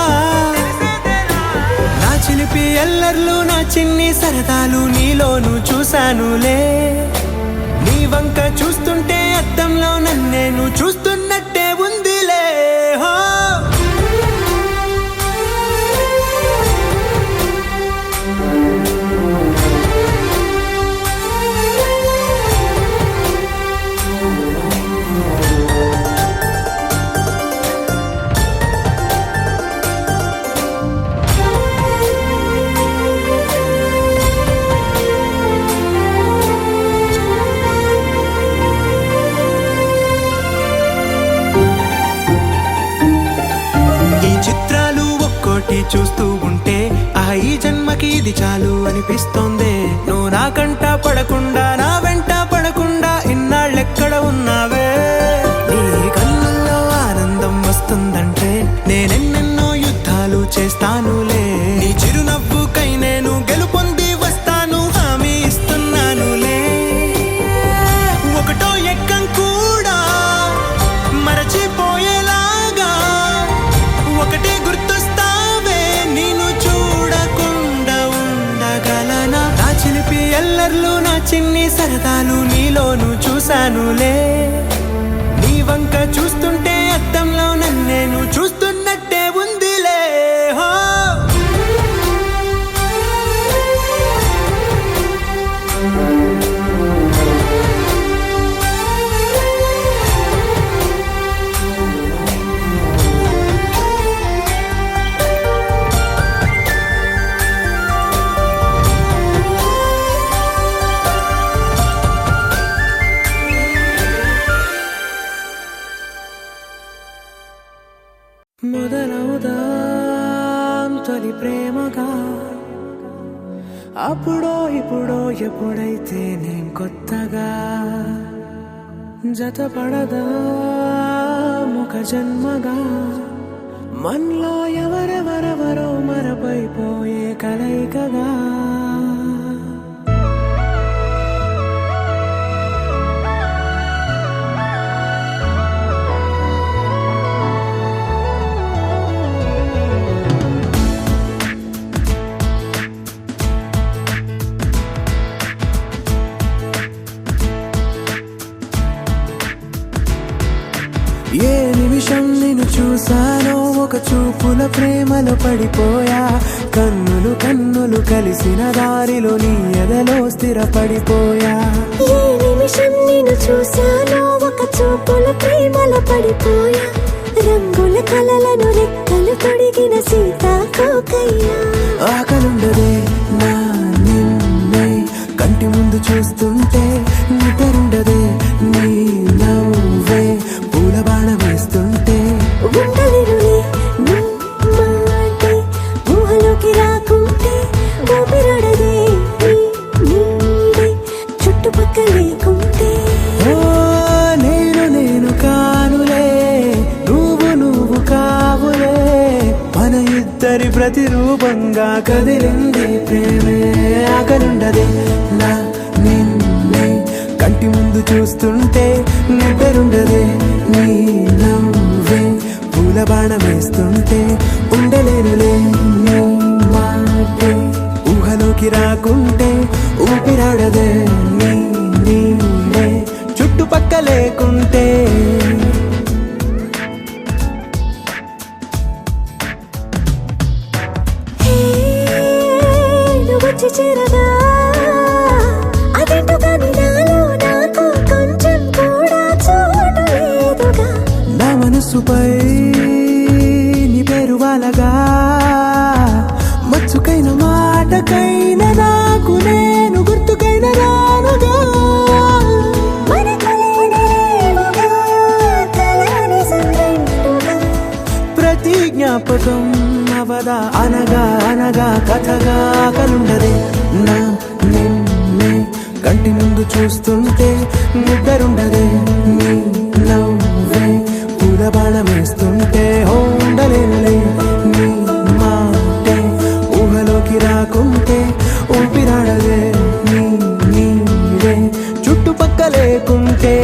నా చిలిపి ఎల్లర్లు నా చిన్ని సరదాలు నీలోను చూశానులే నీ వంక చూస్తుంటే అద్దంలో నన్నేను చూస్తున్నట్టే ఉందిలే హో చూస్తూ ఉంటే ఈ జన్మకి ఇది చాలు అనిపిస్తోంది నువ్వు నా కంట పడకుండా నా వెంట పడకుండా ఇన్నాళ్ళెక్కడ ఉన్నావే నీ కళ్ళల్లో ఆనందం వస్తుందంటే నేనెన్నెన్నో యుద్ధాలు చేస్తానులే నీ చిరునవ్వుకై నేను గెలుపొంది వస్తాను హామీ ఇస్తున్నానులే ఒకటో ఎక్కం కూడా మరచిపోయేలాగా ఒకటే గుర్తు ఎల్లర్లు నా చిన్ని సరదాలు నీలోను చూశానులే నీ వంక చూస్తుంటే అద్దంలో నన్నేను చూస్తున్నట్టే ఉందిలే హో మొదలవుదాం తొలి ప్రేమగా అప్పుడో ఇప్పుడో ఎప్పుడైతే నేను కొత్తగా జతపడదా ఒక జన్మగా మనలో ఎవరెవరెవరో మరపైపోయే కలయికగా ఏ నిమిషం నిన్ను చూసానో ఒక చూపుల ప్రేమలో పడిపోయా కన్నులు కన్నులు కలిసిన దారిలో నీ ఎదలో స్థిరపడిపోయా ఏ నిమిషం నిన్ను చూసానో ఒక చూపుల ప్రేమలో పడిపోయా రంగుల కలలను రెక్కలు తొడిగిన సీతాకోకయ్యా ఆకలుండదే నా నిన్నే కంటి ముందు చూస్తుంటే నిద్రుండదే నీ నవ్వే పూల బాణం వేస్తుంటే ఉండలేనులే నీ మాటే ఊహలోకి రాకుంటే ఊపిరాడదే నీ నీడే చుట్టుపక్కల లేకుంటే ఓ నేను కానులే నువ్వు కావులే మన ఇద్దరి ప్రతిరూపంగా కదిలింది ప్రేమే ఆకలుండదే నా నిన్నే కంటి ముందు చూస్తుంటే నిద్రుండదే నీ నవ్వే పూల బాణం వేస్తుంటే ఉండలేనులే నీ మాటే ఊహలోకి రాకుంటే ఊపిరాడదే నీ నీడే చుట్టుపక్క లేకుంటే వచ్చి చేరగా అదేంటో కానీ నాలో నాకు కొంచెం కూడా చోటు లేదుగా నా మనసుపై నీ పేరు వాలగా మచ్చుకైన మాటకైన నాకు నేను గుర్తుకైన రానుగా ప్రతి జ్ఞాపకం అవదా అనగా అనగా కథగా కలుండదే నా చూస్తుంటే నిద్రుండదే నీ నవ్వే పూల బాణం వేస్తుంటే ఉండలేనులే నీ మాటే ఊహలోకి రాకుంటే ఊపిరాడదే నీ నీడే చుట్టుపక్క లేకుంటే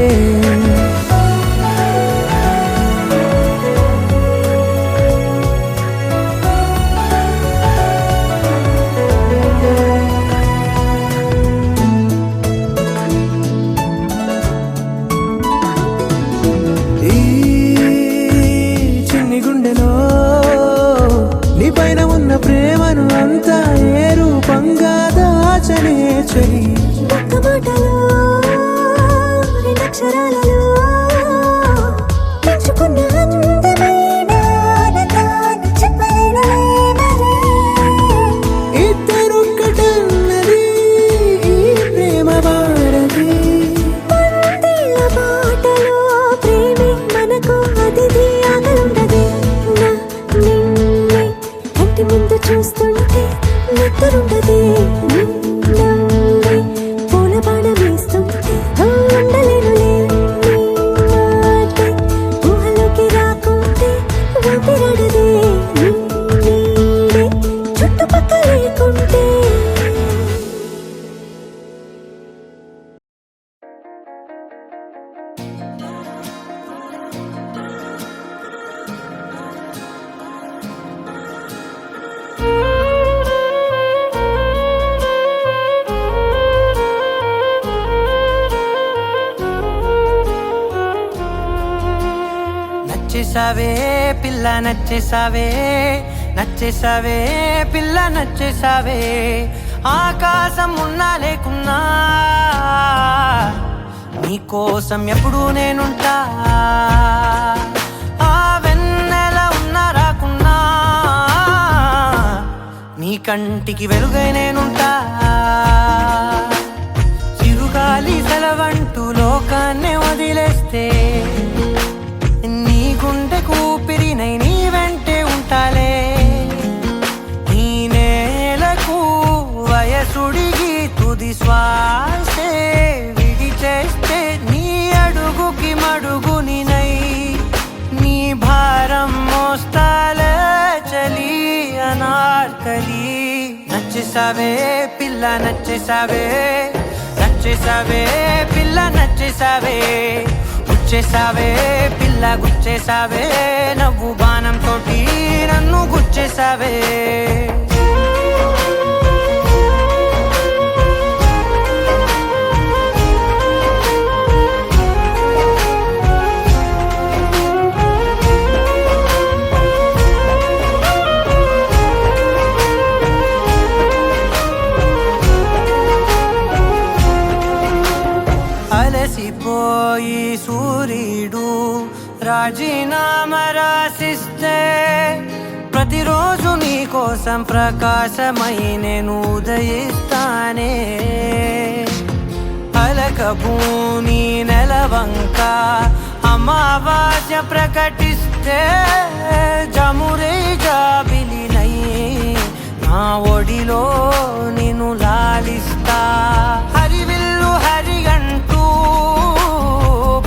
ఈ చిన్ని గుండెలో నీ పైన ఉన్న ప్రేమను అంతా ఏ రూపంగా దాచనే చెలి ఒక్క మాటలో రెండక్షరాలలో పెంచుకున్న అందమైన ఆనందాన్ని చెప్పలేనులే మరి. ఇద్దరొక్కటన్నది ఈ ప్రేమ భారతి పందిళ్ళ బాటలో ప్రేమే మనకు అతిథి ఆగలుండదే. నా నిన్నే కంటి ముందు చూస్తుంటే నిద్రుండదే. నీ నవ్వే పూల బాణం వేస్తుంటే ఉండలేనులే నీ మాటే ఊహలోకి రాకుంటే ఊపిరాడదే. నీ నీడే చుట్టుపక్క లేకుంటే. నచ్చేసావే పిల్ల నచ్చేసావే నచ్చేసావే పిల్ల నచ్చేసావే ఆకాశం ఉన్నా లేకున్నా నీకోసం ఎప్పుడు నేనుంటా ఆ వెన్నెల ఉన్నా రాకున్నా నీ కంటికి వెలుగై నేనుంటా చిరుగాలి సెలవంటూ లోకాన్నే వదిలేస్తే నీ గుండెకు ఊపిరినై నీ వెంటే ఉంటాలే ఈ నేలకు వయసుడిగి తుది శ్వాసే విడిచేస్తే నీ అడుగుకి మడుగునినై నీ భారం మోస్తాలే చలి అనార్కలి నచ్చేసావే పిల్ల నచ్చేసావే నచ్చేసావే పిల్ల నచ్చేసావే గుచ్చేసావే పిల్ల గుచ్చేసావే నవ్వు బాణం తోటి నన్ను గుచ్చేసావే అలసిపోయి సూర్యుడు రాజీనామా రాసిస్తే ప్రతిరోజు నీ కోసం ప్రకాశమై నేను ఉదయిస్తానే అలకభూని నెలవంక అమావాస్య ప్రకటిస్తే జమురే జాబిలినై నా ఒడిలో నిన్ను లాలిస్తా హరివిల్లు హరిగంటూ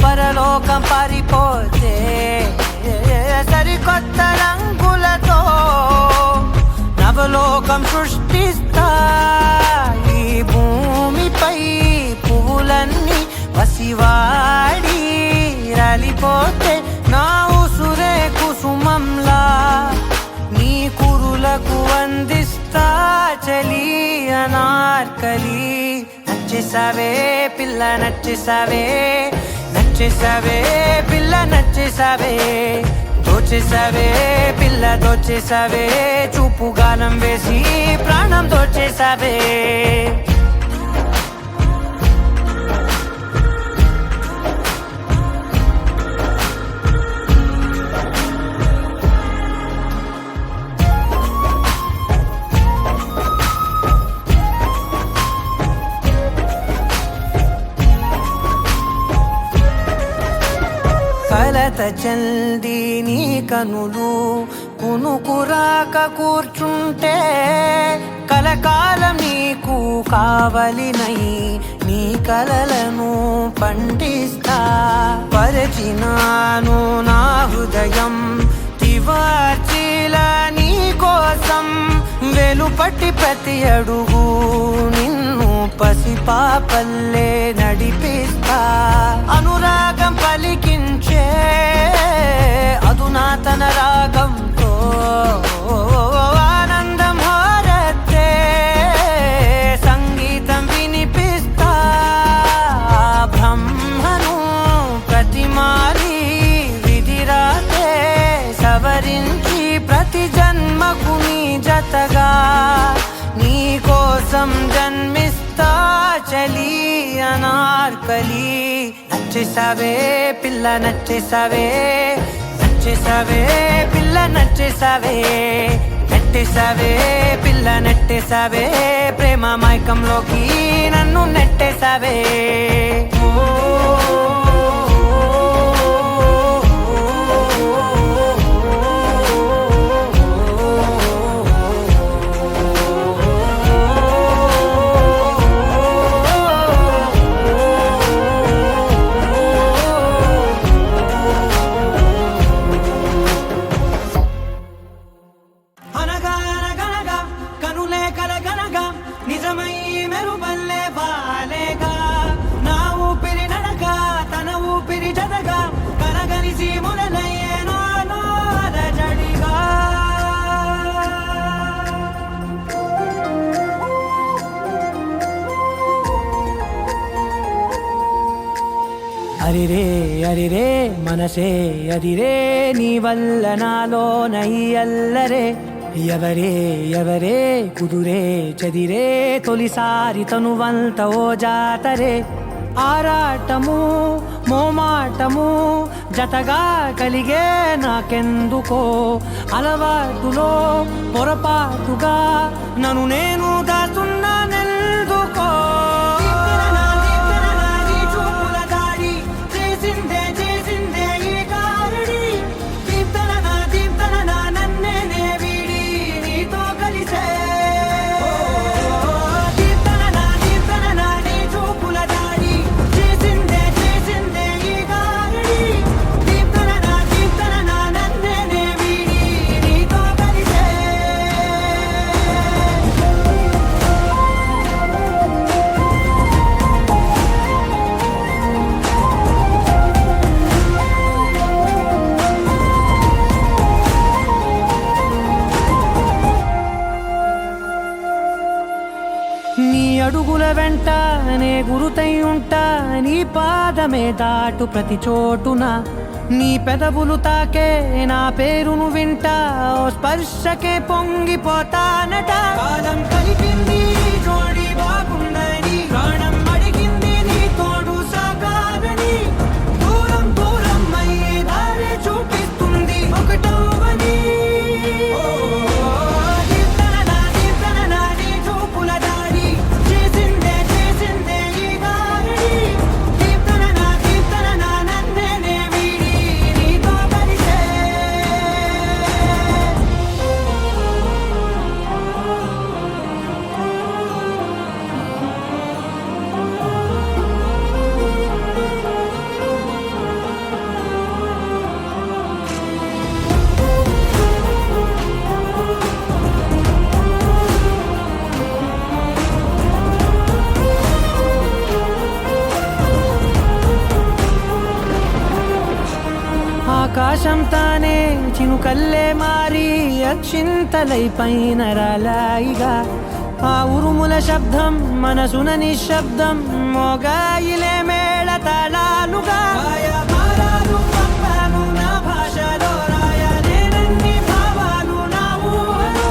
పరలోకం పారిపోతే సరికొత్త రంగులతో నవలోకం సృష్టిస్తా ఈ భూమిపై పువ్వులన్నీ వసివాడి రాలిపోతే నా ఉసురే కుసుమంలా నీ కురులకు వందిస్తా చలి అనార్కలి నచ్చేసావే పిల్ల నచ్చేసావే నచ్చేసావే పిల్ల నచ్చేసావే దోచేసావే పిల్ల దోచేసావే చూపు గాలం వేసి ప్రాణం దోచేసావే కలత చల్ది నీ కనులు కునుకురాక కూర్చుంటే కలకాలం నీకు కావలినై నీ కలలను పండిస్తా పరిచినాను నా హృదయం తివార్చిలా నీ కోసం వెలుపటి ప్రతి అడుగు నిన్ను పసిపాపల్లే నడిపిస్తా అనురాగం పలికించే అధునాతన రాగంతో ఆనందం హారతే సంగీతం వినిపిస్తా బ్రహ్మను ప్రతిమారి విధిరాతే సవరించి ప్రతి జన్మకు నీ జతగా నీ కోసం జన్మిస్తా చలి అనార్కలి నచ్చేసావే పిల్ల నచ్చేసావే నచ్చేసావే పిల్ల నచ్చేసావే నెట్టేసావే పిల్ల నెట్టేసావే ప్రేమ మైకంలోకి నన్ను నెట్టేసావే అనగా అనగనగా కనులే కలగనగా నిజమై మెరుపల్లే వాలేగా నా ఊపిరి నడక తన ఊపిరి జతగా కనగలిసి మొదలయ్యేనో జడిగా అరిరే అరిరే మనసే అరిరే నీ వల్ల నాలో నయ్యల్లరే ఎవరే ఎవరే కుదురే చదిరే తొలిసారి తనువంత ఓ జాతరే ఆరాటము మోమాటము జతగా కలిగే నాకెందుకో అలవాటులో పొరపాటుగా నన్ను నేను దాస్తున్నానెందుకో నీ అడుగుల వెంట నే గురుతై ఉంటా నీ పాదమే దాటు ప్రతి చోటున నీ పెదవులు తాకే నా పేరును వింటా ఓ స్పర్శకే పొంగిపోతానట కాలం కలిపింది జోడి బాగుందని ప్రాణం అడిగింది నీ తోడు సాగాలని దూరం దూరం అయ్యే దారి చూపిస్తుంది ఒకటవని ఆకాశం తానే చినుకల్లే మారి అక్షింతలై పైన రాలాయిగా ఆ ఉరుముల శబ్దం మనసున నిశ్శబ్దం మోగాయిలే మేళ తాళాలుగా నా భాషలో రాయలేనన్ని భావాలు నా ఊహలో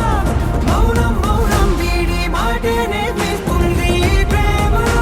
మౌనం మౌనం వీడి మాటే నేర్పిస్తుంది ప్రేమలో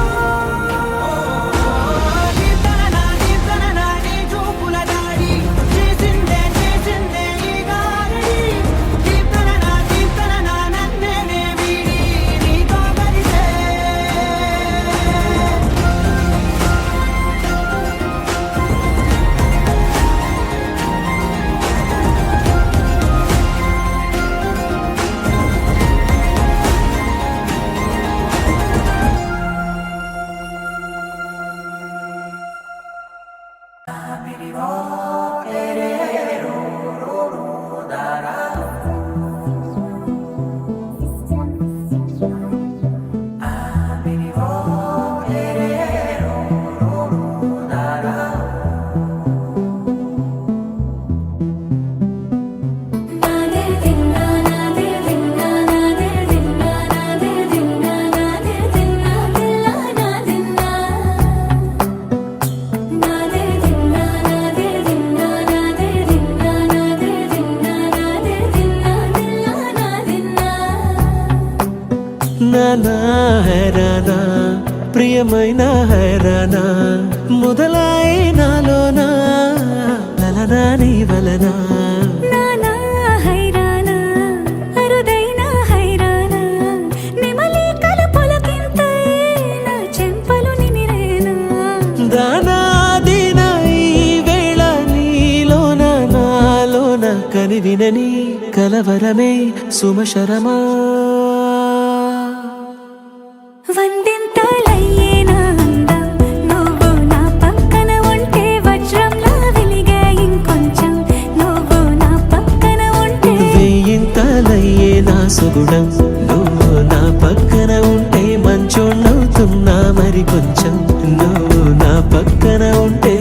నానా హైరానా ప్రియమైన హైరానా మొదలై నాలోనా లలనా నీ వలనా నానా హైరానా అరుదైన హైరానా నెమలి కలుపులకింతై నా చెంపలు నిమిరేనా దానాదిన ఈ వేళ నీలోన నాలోన కనివినని కలవరమే సుమశరమా వందింతలయ్యేనా అందం నువ్వు నా పక్కన ఉంటే వజ్రంలా వెలిగే ఇంకొంచెం నువ్వు నా పక్కన ఉంటే వేయింతలయ్యే నా సుగుణం నువ్వు నా పక్కన ఉంటే మంచోణ్ణవుతున్నా మరి కొంచెం నువ్వు నా పక్కన ఉంటే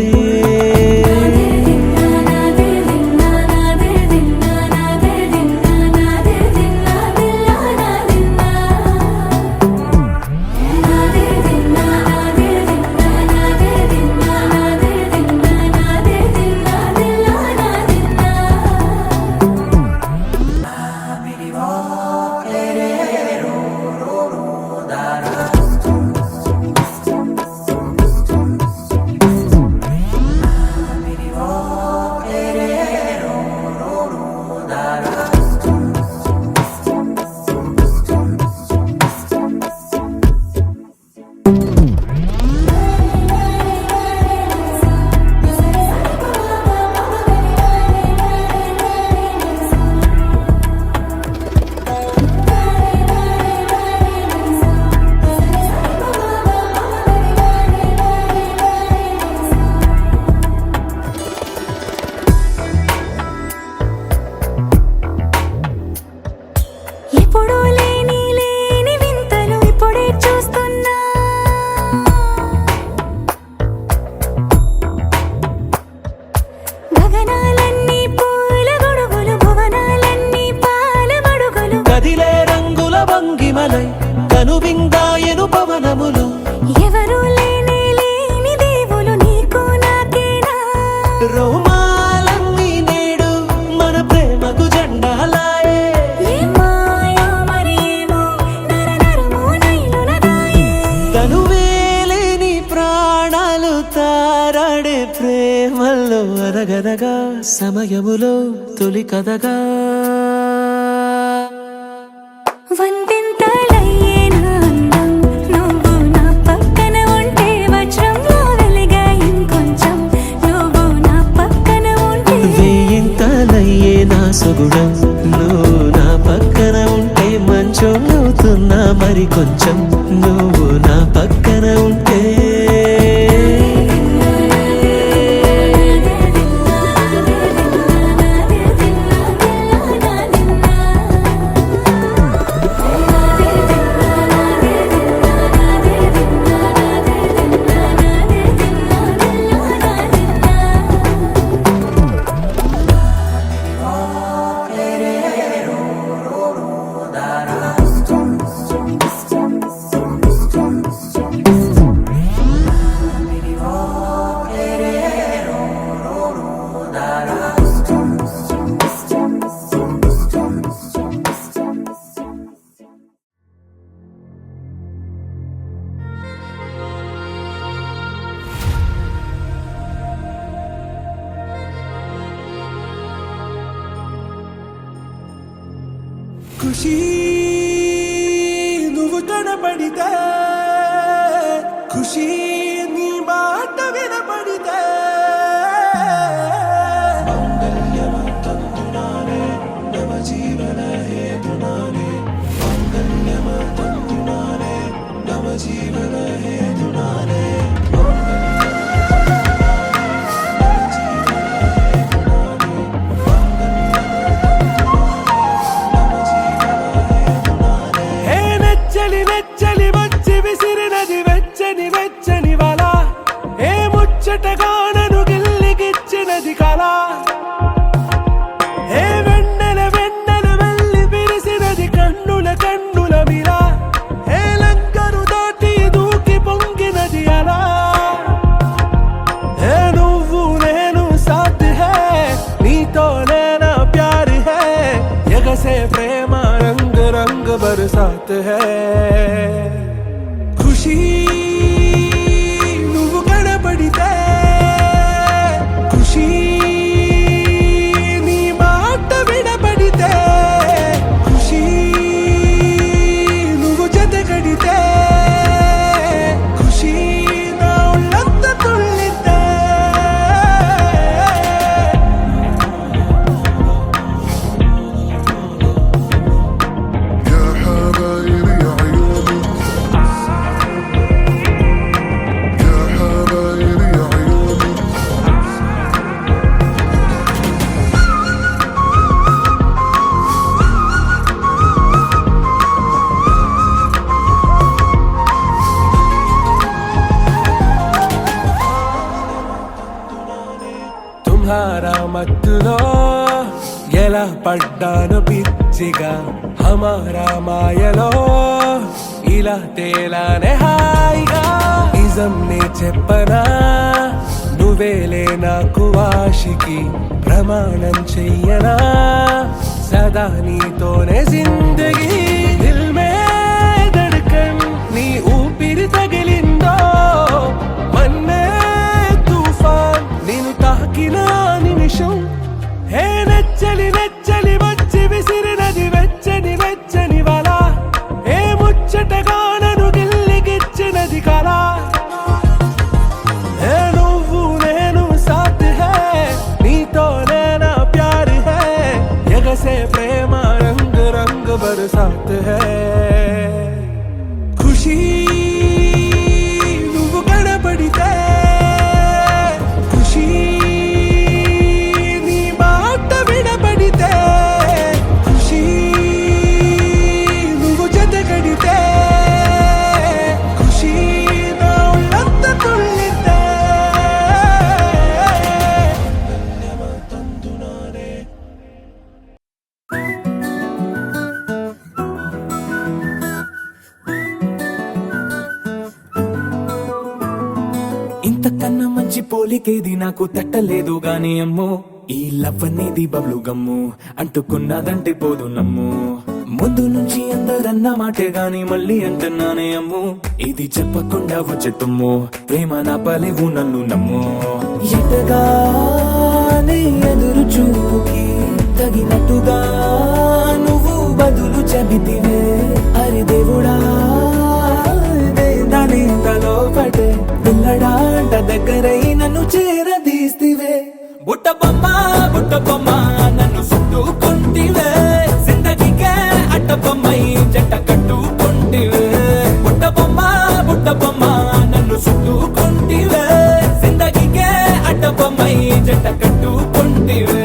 ఎప్పుడూ లేని వింతలు ఇప్పుడే చూస్తున్నా గగనాలన్నీ పూల గొడుగులు భువనాలన్నీ పాల మడుగులు కదిలే రంగుల వంగిమలై కనువిందాయను పవనములు ఎవరూ లేని దేవులు నీకు నాకేనా రోమాలన్నీ నేడు మన ప్రేమకు జెండాలాయే ఏ మాయో మరి ఏమో నరనరమో నైలున దాయే తనువేలేని ప్రాణాలు తారాడే ప్రేమల్లో అరగరగా సమయములో తొలి కథగా వందింతలయ్యేనా అందం నువ్వు నా పక్కన ఉంటే వజ్రంలా వెలిగే ఇంకొంచెం నువ్వు నా పక్కన ఉంటే వేయింతలయ్యే నా సుగుణం నువ్వు నా పక్కన ఉంటే మంచోణ్ణవుతున్నా మరి కొంచెం నువ్వు నా పక్కన ఉంటే ఖుషి నువ్వు కనబడితే ఖుషి నీ మాట వినబడితే మంగళ్యమంతందునానే నవ జీవన హేతునానే మంగళ్యమంతందునానే నవ జీవన హేతునానే మంగళ్యమంతందునానే నవ జీవన साथ है खुशी నువ్వు కనబడితే ఖుషి నీ మాట వినబడితే ఖుషి నువ్వు జత కడితే ఖుషి నా ఉళ్ళంత తుళ్ళితే يا حبايب يا عيوني يا حبايب يا عيوني తుమ్హారా మత్తులో ఎలా పడ్డాను పిచ్చిగా హమారా మాయలో ఇలా తేలానే హాయిగా నిజం నే చెప్పనా నువ్వేలే నాకు ఆశికి ప్రమాణం చెయ్యనా సదా నీతోనే జిందగీ దిల్ మే ధడ్కన్ నీ ఊపిరి తగిలిందో మన్నే తుఫాన్ నేను తాకిన నిమిషం హే నెచ్చలి నెచ్చలి వచ్చి విసిరినది వెచ్చని వెచ్చని వల ఏ ముచ్చటగా నన్ను గిల్లిగిచ్చినది కళ ఏ నువ్వు నేను సాథ్ హై నీతోనే నా ప్యార్ హై ఎగసే ప్రేమ రంగ్ రంగ్ బరసాత్ హై ఖుషి నువ్వు కనబడితే ఖుషి నీ మాట వినబడితే ఖుషి నువ్వు జత కడితే ఖుషి నా ఉళ్ళంత తుళ్ళితే ఇంతకన్నా మంచి పోలికేది నాకు తట్టలేదు గాని అమ్మో ఈ లవ్ అనేది బబ్లు గమ్ము అంటుకున్నదంటే పోదు నమ్ము ముందు నుంచి అందరన్న మాటే గాని మళ్ళీ అంటున్నానే అమ్ము ఇది చెప్పకుండా వచ్చే తుమ్ము ప్రేమ నా పలేవు నన్ను నమ్ము ఎటగానే ఎదురు చూపుకి తగినట్టుగా నువ్వు బదులు చెబితివే అరే దేవుడా దాని తలో పటే పిల్లడాంట దగ్గరై నన్ను చేరదీస్తివే బుట్ట బొమ్మ నన్ను చుట్టుకుంటివే జిందగీకే అట్ట బొమ్మై జంట కట్టుకుంటివే బుట్ట బొమ్మ నన్ను చుట్టుకుంటివే జిందగీకే అట్ట బొమ్మై జంట కట్టుకుంటివే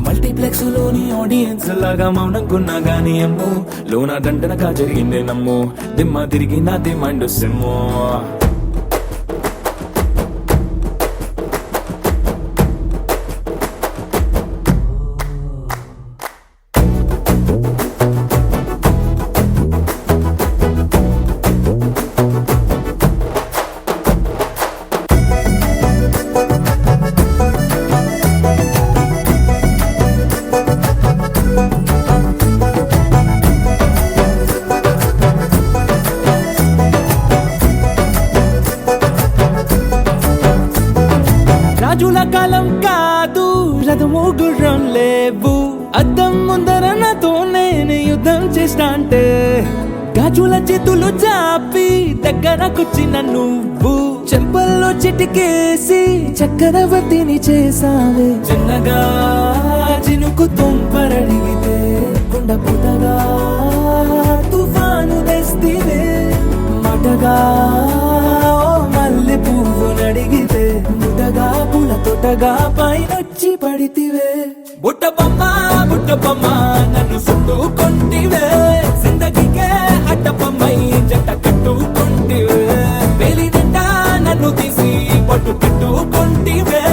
మల్టీప్లెక్స్ లోని ఆడియన్స్ లాగా మౌనంకున్నా గానీ అమ్ము లోన దండనగా జరిగిందే నమ్ము దిమ్మ తిరిగి నా దిమ్మండు సిమ్ము రాజుల కాలం కాదు రథము గుర్రం లేవు అద్దం ముందర నాతో నేను యుద్ధం చేస్తా అంటే గాజుల చేతులు చాపి దగ్గరకొచ్చిన నువ్వు చెంపల్లో చిటికేసి చక్రవర్తిని చేసావే చిన్నగా చినుకు తుంపరడిగితే కుండ పుటగా తుఫాను తెస్తివే మాటగా మల్లె పువ్వు నడిగితే ముటగా పుల తొటగా పైనొచ్చి పడితివే బుట్ట బొమ్మ నన్ను చుట్టుకుంటివే జిందగీకే అట్ట బొమ్మై జంట కట్టుకుంటివే వేలి నిండా నన్ను తీసి పట్టు పెట్టుకుంటివే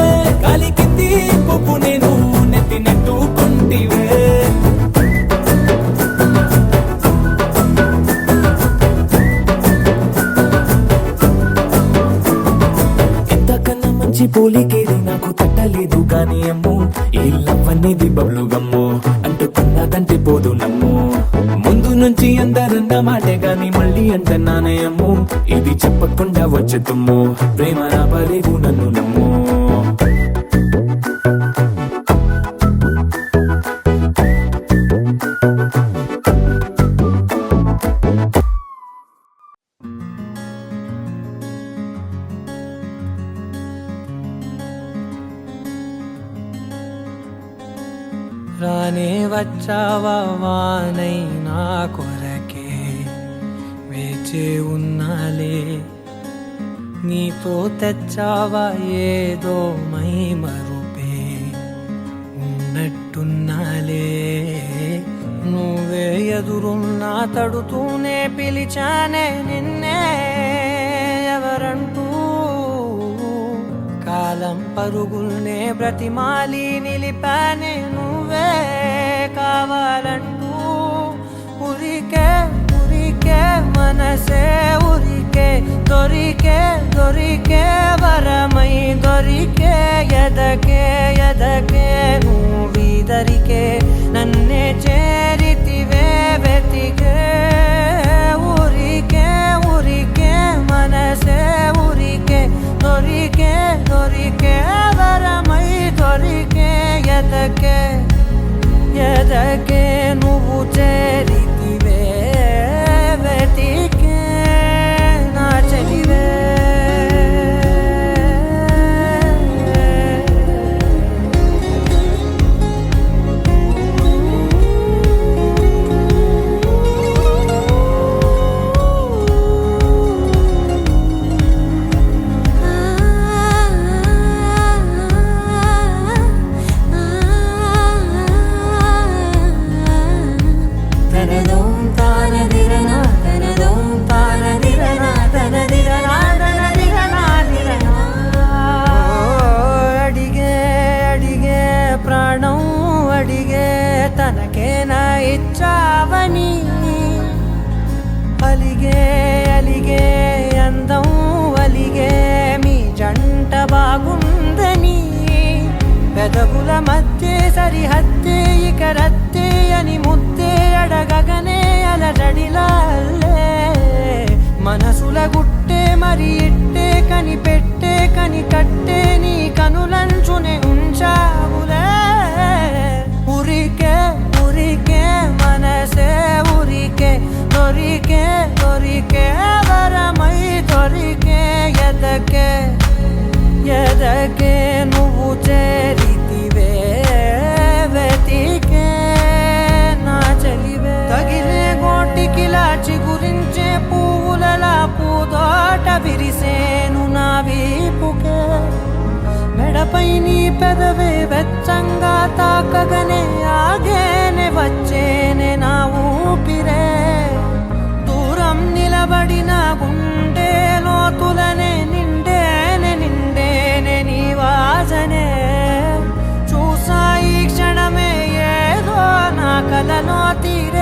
కాలి కింది పువ్వు నేను నెత్తి నెట్టుకుంటివే మంచి పోలికేది నాకు తట్టలేదు గాని అమ్ము ఈ లవ్ అనేది బబ్లు గమ్ము అంటుకున్నదంటే పోదు నమ్ము ముందు నుంచి అందరన్న మాటే గాని మళ్ళీ అంటున్నానే అమ్ము ఇది చెప్పకుండా వచ్చే తుమ్ము ప్రేమ నా పరేగు నన్ను నమ్ము రానే వచ్చావా వానై నా కొరకే వేచి ఉన్నాలే నీతో తెచ్చావా ఏదో మై మరుపే ఉన్నట్టున్నాలే నువ్వే ఎదురున్నా తడుతూనే పిలిచానే నిన్నే ఎవరంటూ కాలం పరుగుల్నే బ్రతిమాలి నిలిపానే నువ్వే కావాలంటూ ఉరికే ఉరికే మనసే ఉరికే దొరికే దొరికే వరమై దొరికే ఎదకే ఎదకే నువ్విదరికే నన్నే చేరితివే వెతికే ఉరికే ఉరికే మనసే ఉరికే దొరికే దొరికే వరమై దొరికే ఎదకే ఎదకే నువ్వు చేరితివే వెతికే నా చెలివే అడిగే అడిగే ప్రాణం అడిగే తనకేనా ఇచ్చావని అలిగే అలిగే అందం అలిగే మీ జంట బాగుందని పెదవుల మధ్య సరిహద్దే ఇక రద్దే అని ముద్దే అడగగనే అలజడిలాల్లే మనసుల గుట్టే మరి ఇట్టే కనిపెట్టే కని కట్టే నీ కనులంచునే ఉంచావులే ఉరికే ఉరికే మనసే ఉరికే దొరికే దొరికే వరమై దొరికే ఎదకే ఎదకే నువ్వు చేరితివే వెతికే నా చెలివే తగిలే గోటికిలా చిగురించే పువ్వులలా పూదోట విరిసేను నా వీపుకే మెడపై నీ పెదవే వెచ్చంగా తాకగనే ఆగేనే వచ్చేనే నా ఊపిరే దూరం నిలబడిన గుండె లోతులనే నిండేనే నిండేనే నీ వాసనే చూసా ఈ క్షణమే ఏదో నా కలలో తీరే